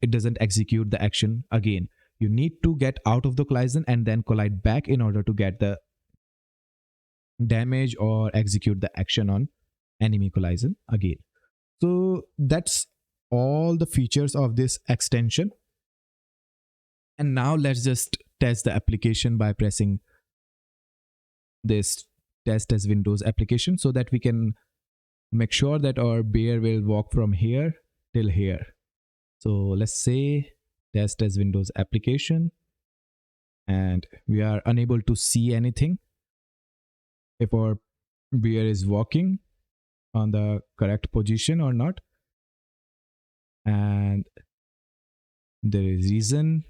it doesn't execute the action again. You need to get out of the collision and then collide back in order to get the damage or execute the action on enemy collision again. So that's all the features of this extension. And now let's just test the application by pressing this test as Windows application, so that we can make sure that our bear will walk from here till here. So let's say test as Windows application, and we are unable to see anything if our bear is walking on the correct position or not. And there is reason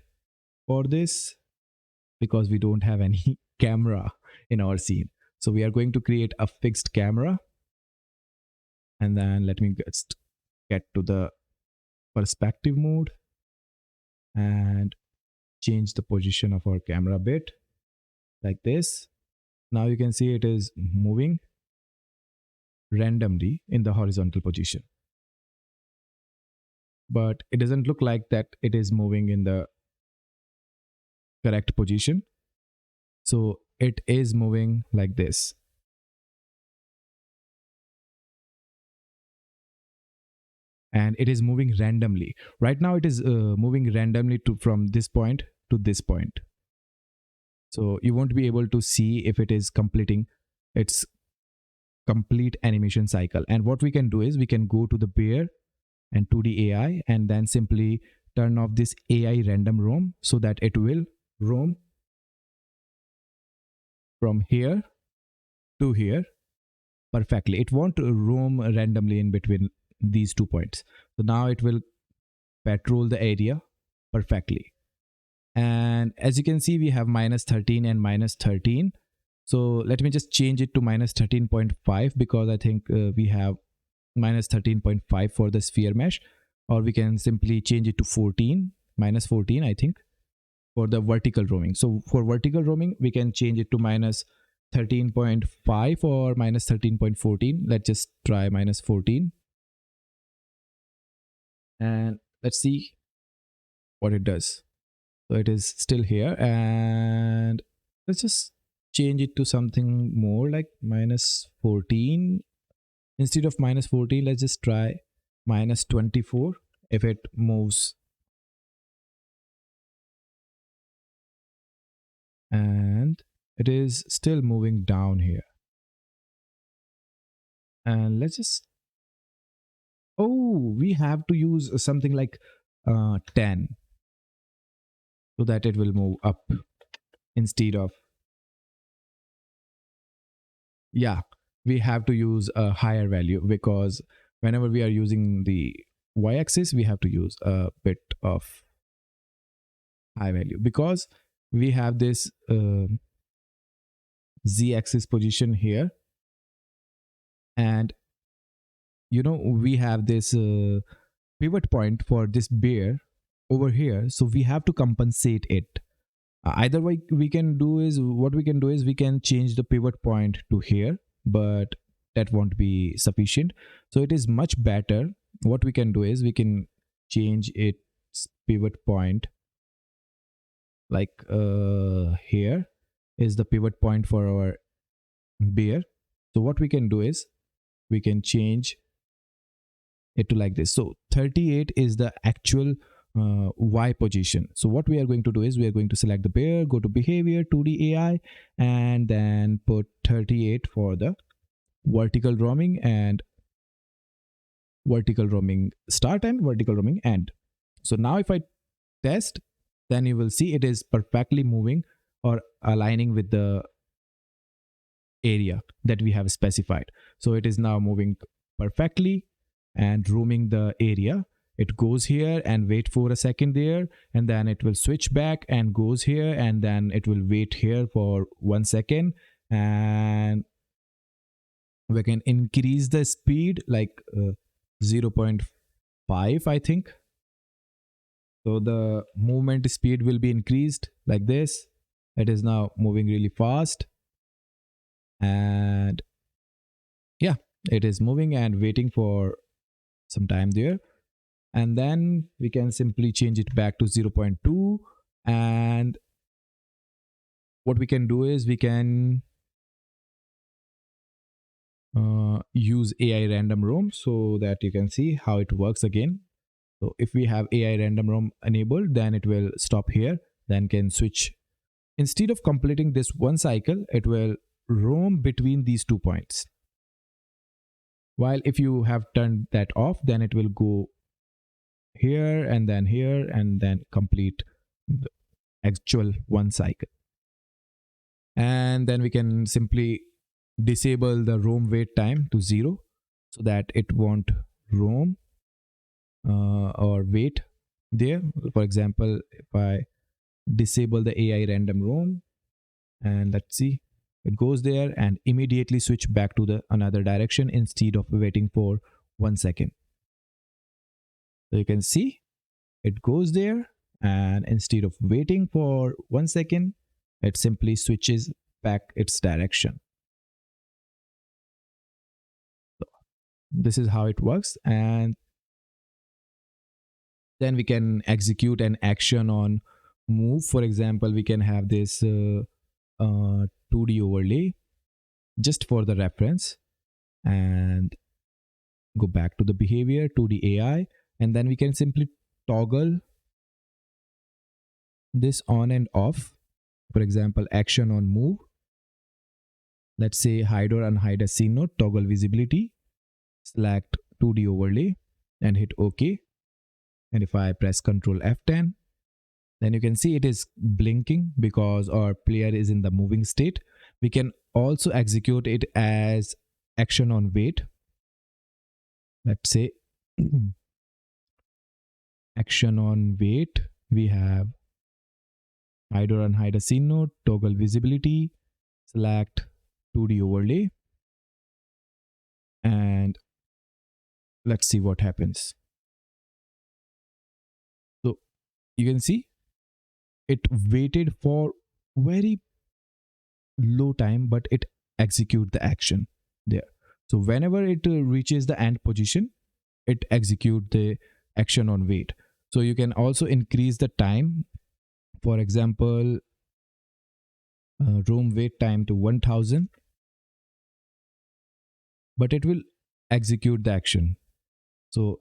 for this because we don't have any camera in our scene. So we are going to create a fixed camera, and then let me just get to the perspective mode and change the position of our camera a bit like this. Now you can see it is moving randomly in the horizontal position, but it doesn't look like that it is moving in the correct position. So it is moving like this. And it is moving randomly. Right now it is moving randomly from this point to this point. So you won't be able to see if it is completing its complete animation cycle. And what we can do is we can go to the bear and 2D AI and then simply turn off this AI random roam so that it will roam from here to here perfectly. It won't roam randomly in between these 2 points. So now it will patrol the area perfectly. And as you can see, we have -13 and -13. So let me just change it to -13.5 because I think we have -13.5 for the sphere mesh, or we can simply change it to 14, -14 I think, for the vertical roaming. So for vertical roaming, we can change it to -13.5 or -13.14. Let's just try -14. And let's see what it does. So it is still here, and let's just change it to something more like -14. Instead of -14, let's just try -24 if it moves. And it is still moving down here. And let's just, oh, we have to use something like 10 so that it will move up instead of, yeah, we have to use a higher value because whenever we are using the y-axis, we have to use a bit of high value because we have this z-axis position here, and you know we have this pivot point for this bear over here, so we have to compensate it. Either way we can do is, what we can do is we can change the pivot point to here, but that won't be sufficient. So it is much better, what we can do is we can change its pivot point like here is the pivot point for our bear. So what we can do is we can change it to like this. So 38 is the actual y position. So what we are going to do is we are going to select the bear, go to behavior, 2D AI, and then put 38 for the vertical roaming and vertical roaming start and vertical roaming end. So now if I test, then you will see it is perfectly moving or aligning with the area that we have specified. So it is now moving perfectly and roaming the area. It goes here and wait for a second there, and then it will switch back and goes here, and then it will wait here for 1 second, and we can increase the speed like 0.5 I think. So the movement speed will be increased like this. It is now moving really fast, and yeah, it is moving and waiting for some time there. And then we can simply change it back to 0.2, and what we can do is we can use AI random roam so that you can see how it works again. So if we have AI random roam enabled, then it will stop here, then can switch. Instead of completing this one cycle, it will roam between these 2 points. While if you have turned that off, then it will go here and then complete the actual one cycle. And then we can simply disable the roam wait time to 0 so that it won't roam or wait there. For example, if I disable the AI random roam, and let's see, it goes there and immediately switch back to the another direction instead of waiting for 1 second. So you can see it goes there, and instead of waiting for 1 second, it simply switches back its direction. So this is how it works. And then we can execute an action on move. For example, we can have this 2D overlay just for the reference, and go back to the behavior 2D AI, and then we can simply toggle this on and off. For example, action on move, let's say hide or unhide a scene node, toggle visibility, select 2D overlay and hit OK. And if I press Ctrl F10, then you can see it is blinking because our player is in the moving state. We can also execute it as action on wait. Let's say action on wait, we have hide or unhide a scene node, toggle visibility, select 2D overlay, and let's see what happens. So you can see it waited for very low time, but it execute the action there. So whenever it reaches the end position, it execute the action on wait. So you can also increase the time. For example, roam wait time to 1000, but it will execute the action. So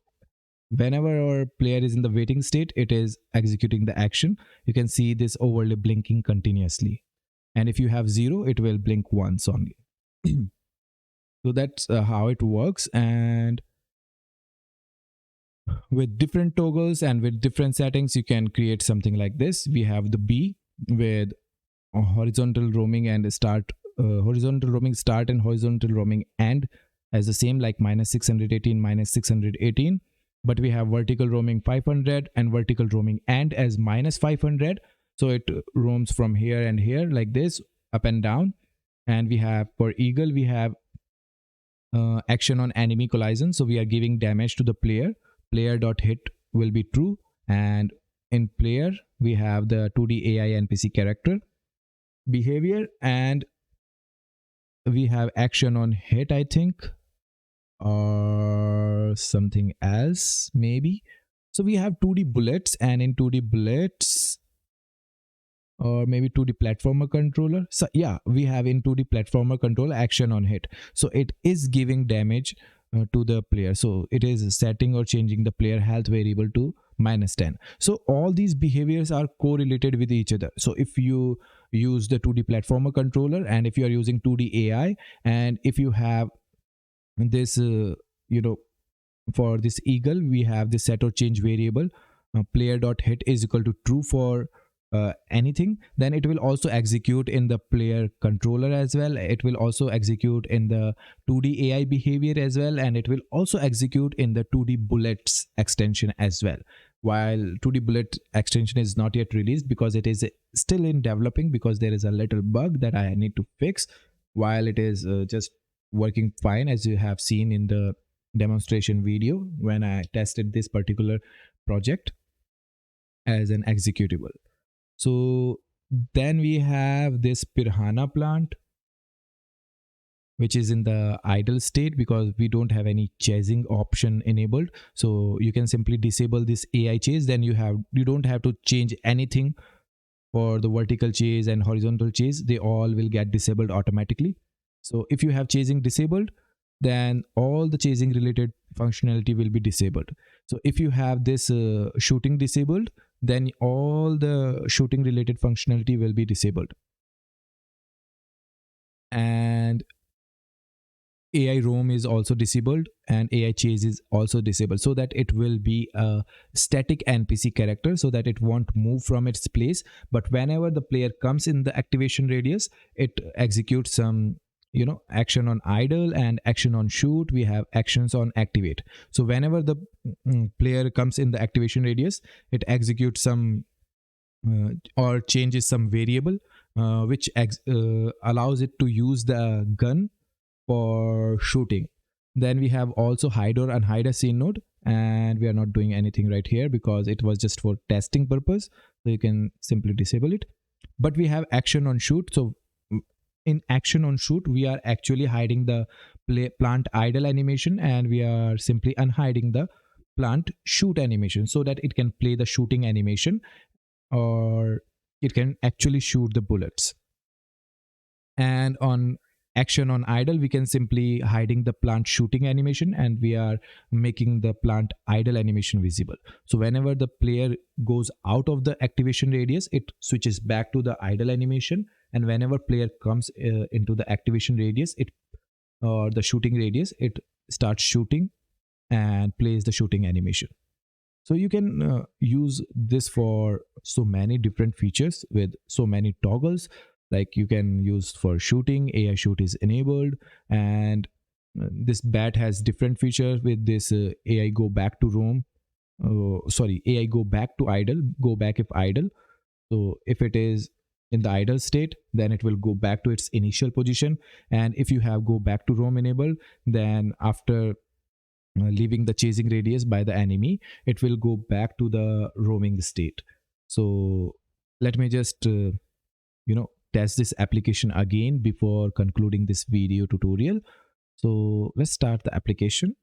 whenever our player is in the waiting state, it is executing the action. You can see this overlay blinking continuously. And if you have 0, it will blink once only. So that's how it works. And with different toggles and with different settings, you can create something like this. We have the B with horizontal roaming and start, horizontal roaming start and horizontal roaming end as the same, like -618, -618. But we have vertical roaming 500 and vertical roaming end as -500. So it roams from here and here like this, up and down. And we have for eagle, we have action on enemy collision. So we are giving damage to the player. Player.hit will be true. And in player, we have the 2D AI NPC character behavior, and we have action on hit, I think, or something else maybe. So we have 2D bullets, and in 2D bullets, or maybe 2D platformer controller. So yeah, we have in 2D platformer controller action on hit. So it is giving damage to the player. So it is setting or changing the player health variable to -10. So all these behaviors are correlated with each other. So if you use the 2D platformer controller, and if you are using 2D AI, and if you have this, for this eagle, we have the set or change variable, player.hit is equal to true for anything, then it will also execute in the player controller as well. It will also execute in the 2D AI behavior as well, and it will also execute in the 2D bullets extension as well. While 2D bullet extension is not yet released because it is still in developing, because there is a little bug that I need to fix, while it is just working fine, as you have seen in the demonstration video when I tested this particular project as an executable. So then we have this piranha plant, which is in the idle state because we don't have any chasing option enabled. So you can simply disable this AI chase. Then you don't have to change anything for the vertical chase and horizontal chase. They all will get disabled automatically. So if you have chasing disabled, then all the chasing related functionality will be disabled. So if you have this shooting disabled, then all the shooting related functionality will be disabled. And AI roam is also disabled, and AI chase is also disabled, so that it will be a static NPC character, so that it won't move from its place. But whenever the player comes in the activation radius, it executes some action on idle and action on shoot. We have actions on activate. So whenever the player comes in the activation radius, it executes some or changes some variable which allows it to use the gun for shooting. Then we have also hide or unhide a scene node, and we are not doing anything right here because it was just for testing purpose, so you can simply disable it. But we have action on shoot. So in action on shoot, we are actually hiding the plant idle animation, and we are simply unhiding the plant shoot animation so that it can play the shooting animation, or it can actually shoot the bullets. And on action on idle, we can simply hiding the plant shooting animation, and we are making the plant idle animation visible. So whenever the player goes out of the activation radius, it switches back to the idle animation, and whenever player comes into the activation radius, it or the shooting radius, it starts shooting and plays the shooting animation. So you can use this for so many different features with so many toggles. Like you can use for shooting, AI shoot is enabled, and this bat has different features with this AI go back to roam. AI go back to idle, go back if idle. So if it is in the idle state, then it will go back to its initial position. And if you have go back to roam enabled, then after leaving the chasing radius by the enemy, it will go back to the roaming state. So let me just test this application again before concluding this video tutorial. So let's start the application,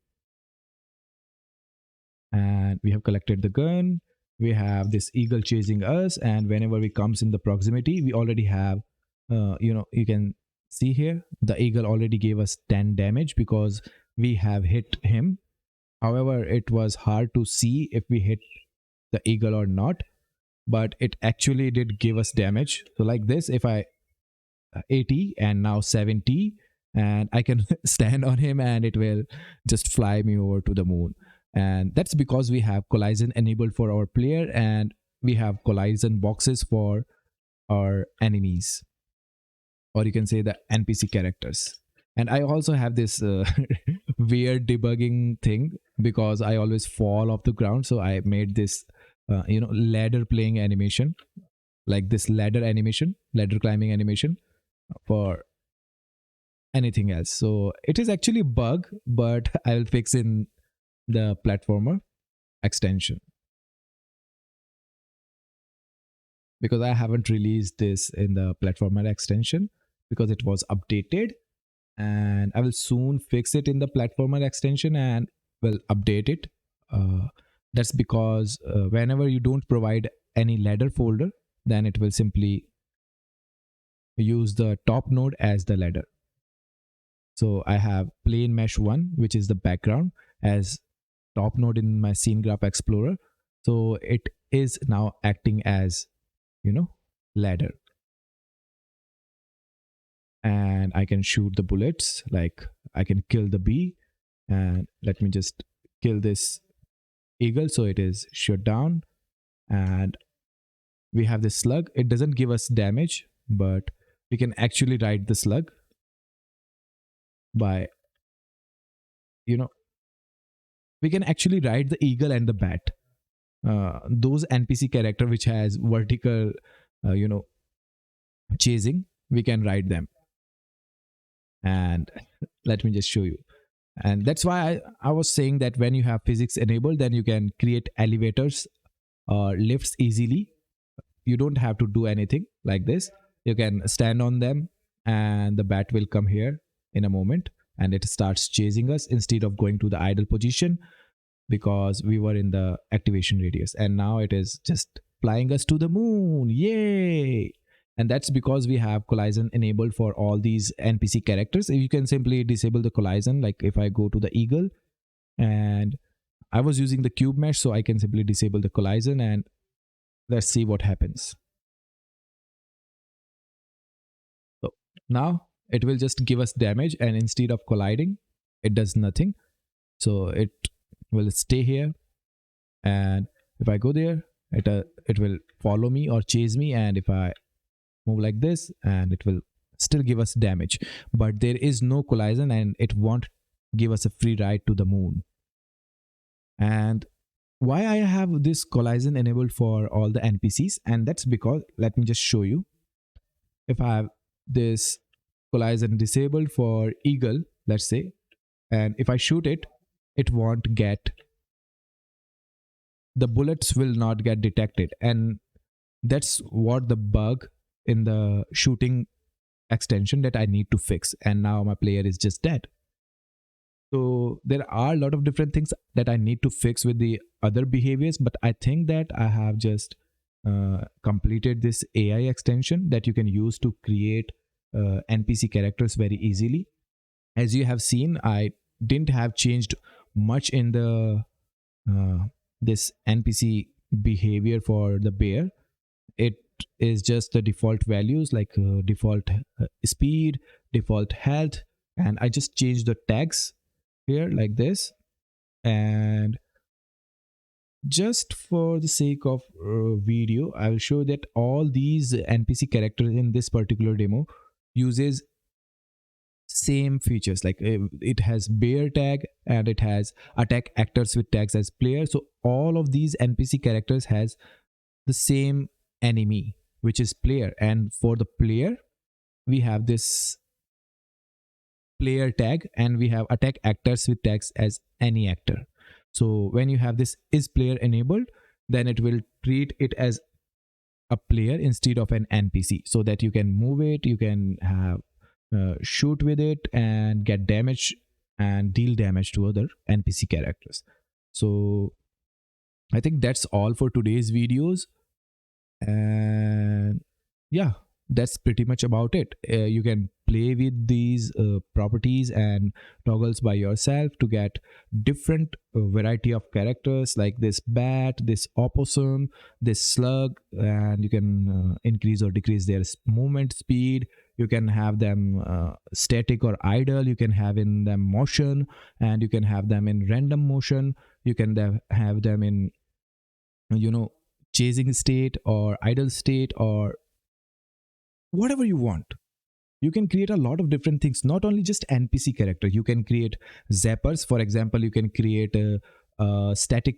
and we have collected the gun. We have this eagle chasing us, and whenever we comes in the proximity, we already have you can see here the eagle already gave us 10 damage because we have hit him. However, it was hard to see if we hit the eagle or not, but it actually did give us damage. So like this, if I 80 and now 70, and I can stand on him and it will just fly me over to the moon. And that's because we have collision enabled for our player, and we have collision boxes for our enemies, or you can say the NPC characters. And I also have this weird debugging thing because I always fall off the ground. So I made this ladder playing animation, like this ladder climbing animation for anything else. So it is actually a bug, but I will fix in the platformer extension because I haven't released this in the platformer extension because it was updated, and I will soon fix it in the platformer extension and will update it. That's because whenever you don't provide any ladder folder, then it will simply use the top node as the ladder. So I have plain mesh 1, which is the background, as top node in my scene graph explorer. So it is now acting as ladder, and I can shoot the bullets, like I can kill the bee. And let me just kill this eagle, so it is shut down. And we have this slug. It doesn't give us damage, but we can actually ride the slug by we can actually ride the eagle and the bat, those NPC character which has vertical chasing, we can ride them. And let me just show you. And that's why I was saying that when you have physics enabled, then you can create elevators or lifts easily. You don't have to do anything like this. You can stand on them and the bat will come here in a moment, and it starts chasing us instead of going to the idle position because we were in the activation radius, and now it is just flying us to the moon. Yay! And that's because we have collision enabled for all these NPC characters. You can simply disable the collision. Like if I go to the eagle, and I was using the cube mesh, so I can simply disable the collision, and let's see what happens. So now it will just give us damage, and instead of colliding, it does nothing. So it will stay here, and if I go there, it will follow me or chase me, and if I move like this, and it will still give us damage, but there is no collision and it won't give us a free ride to the moon. And Why I have this collision enabled for all the NPCs, and that's because, let me just show you. If I have this collision disabled for eagle, let's say, and if I shoot it, it won't get, the bullets will not get detected, and that's what the bug in the shooting extension that I need to fix, and now my player is just dead. So there are a lot of different things that I need to fix with the other behaviors, but I think that I have just completed this AI extension that you can use to create NPC characters very easily. As you have seen, I didn't have changed much in the this NPC behavior for the bear. It is just the default values like default speed, default health, and I just changed the tags here like this. And just for the sake of video, I will show that all these NPC characters in this particular demo uses same features, like it has bear tag and it has attack actors with tags as player. So all of these NPC characters has the same enemy, which is player, and for the player we have this player tag and we have attack actors with tags as any actor. So when you have this is player enabled, then it will treat it as a player instead of an NPC, so that you can move it, you can have shoot with it and get damage and deal damage to other NPC characters. So I think that's all for today's videos, and yeah, that's pretty much about it. You can play with these properties and toggles by yourself to get different variety of characters like this bat, this opossum, this slug, and you can increase or decrease their movement speed. You can have them static or idle, you can have in them motion, and you can have them in random motion. You can have them in, you know, chasing state or idle state or whatever you want. You can create a lot of different things, not only just NPC character. You can create zappers, for example. You can create a static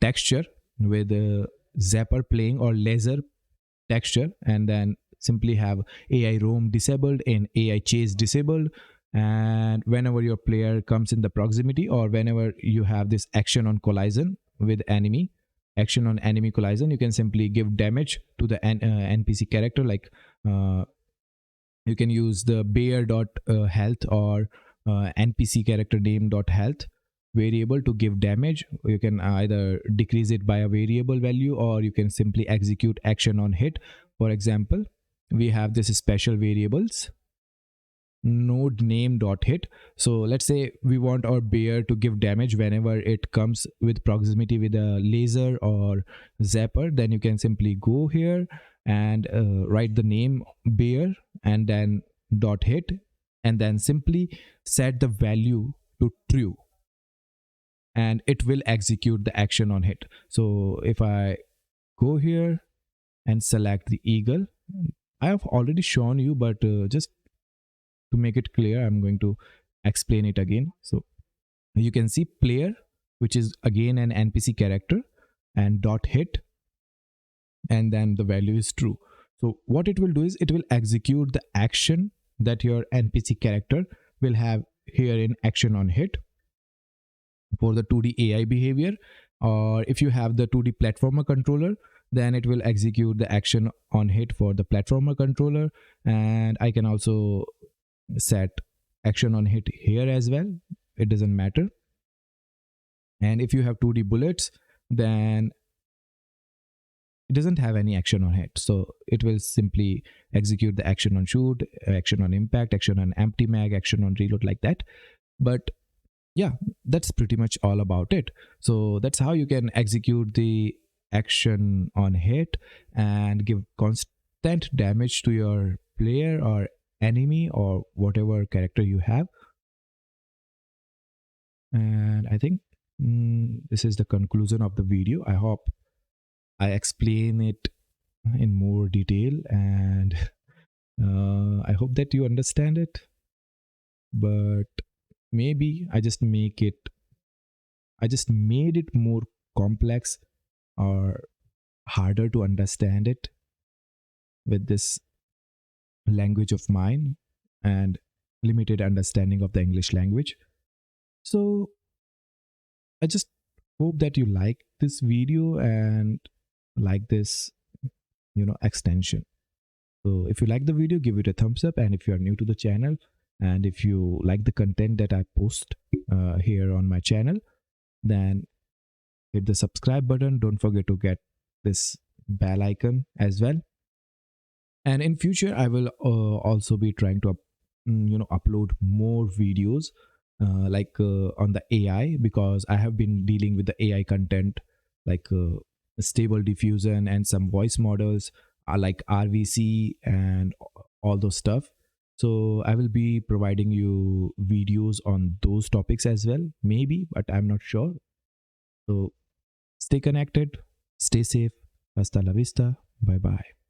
texture with a zapper playing or laser texture, and then simply have AI roam disabled and AI chase disabled. And whenever your player comes in the proximity, or whenever you have this action on collision with enemy, action on enemy collision, you can simply give damage to the NPC character, like you can use the bear.health or NPC character name.health variable to give damage. You can either decrease it by a variable value, or you can simply execute action on hit. For example, we have this special variables node name.hit. So let's say we want our bear to give damage whenever it comes with proximity with a laser or zapper. Then you can simply go here and write the name bear and then dot hit, and then simply set the value to true, and it will execute the action on hit. So if I go here and select the eagle, I have already shown you, but just to make it clear, I'm going to explain it again. So you can see player, which is again an NPC character, and dot hit, and then the value is true. So what it will do is it will execute the action that your NPC character will have here in action on hit for the 2D AI behavior. Or if you have the 2D platformer controller, then it will execute the action on hit for the platformer controller. And I can also set action on hit here as well, it doesn't matter. And if you have 2D bullets, then it doesn't have any action on hit, so it will simply execute the action on shoot, action on impact, action on empty mag, action on reload, like that. But yeah, that's pretty much all about it. So that's how you can execute the action on hit and give constant damage to your player or enemy or whatever character you have. And I think this is the conclusion of the video. I hope I explain it in more detail, and I hope that you understand it. But maybe I just made it more complex or harder to understand it with this language of mine and limited understanding of the English language. So I just hope that you like this video and like this, extension. So if you like the video, give it a thumbs up, and if you are new to the channel and if you like the content that I post here on my channel, then hit the subscribe button. Don't forget to get this bell icon as well. And in future I will also be trying to upload more videos on the AI, because I have been dealing with the AI content like stable diffusion and some voice models like RVC and all those stuff. So I will be providing you videos on those topics as well, maybe, but I'm not sure. So stay connected, stay safe, hasta la vista, bye bye.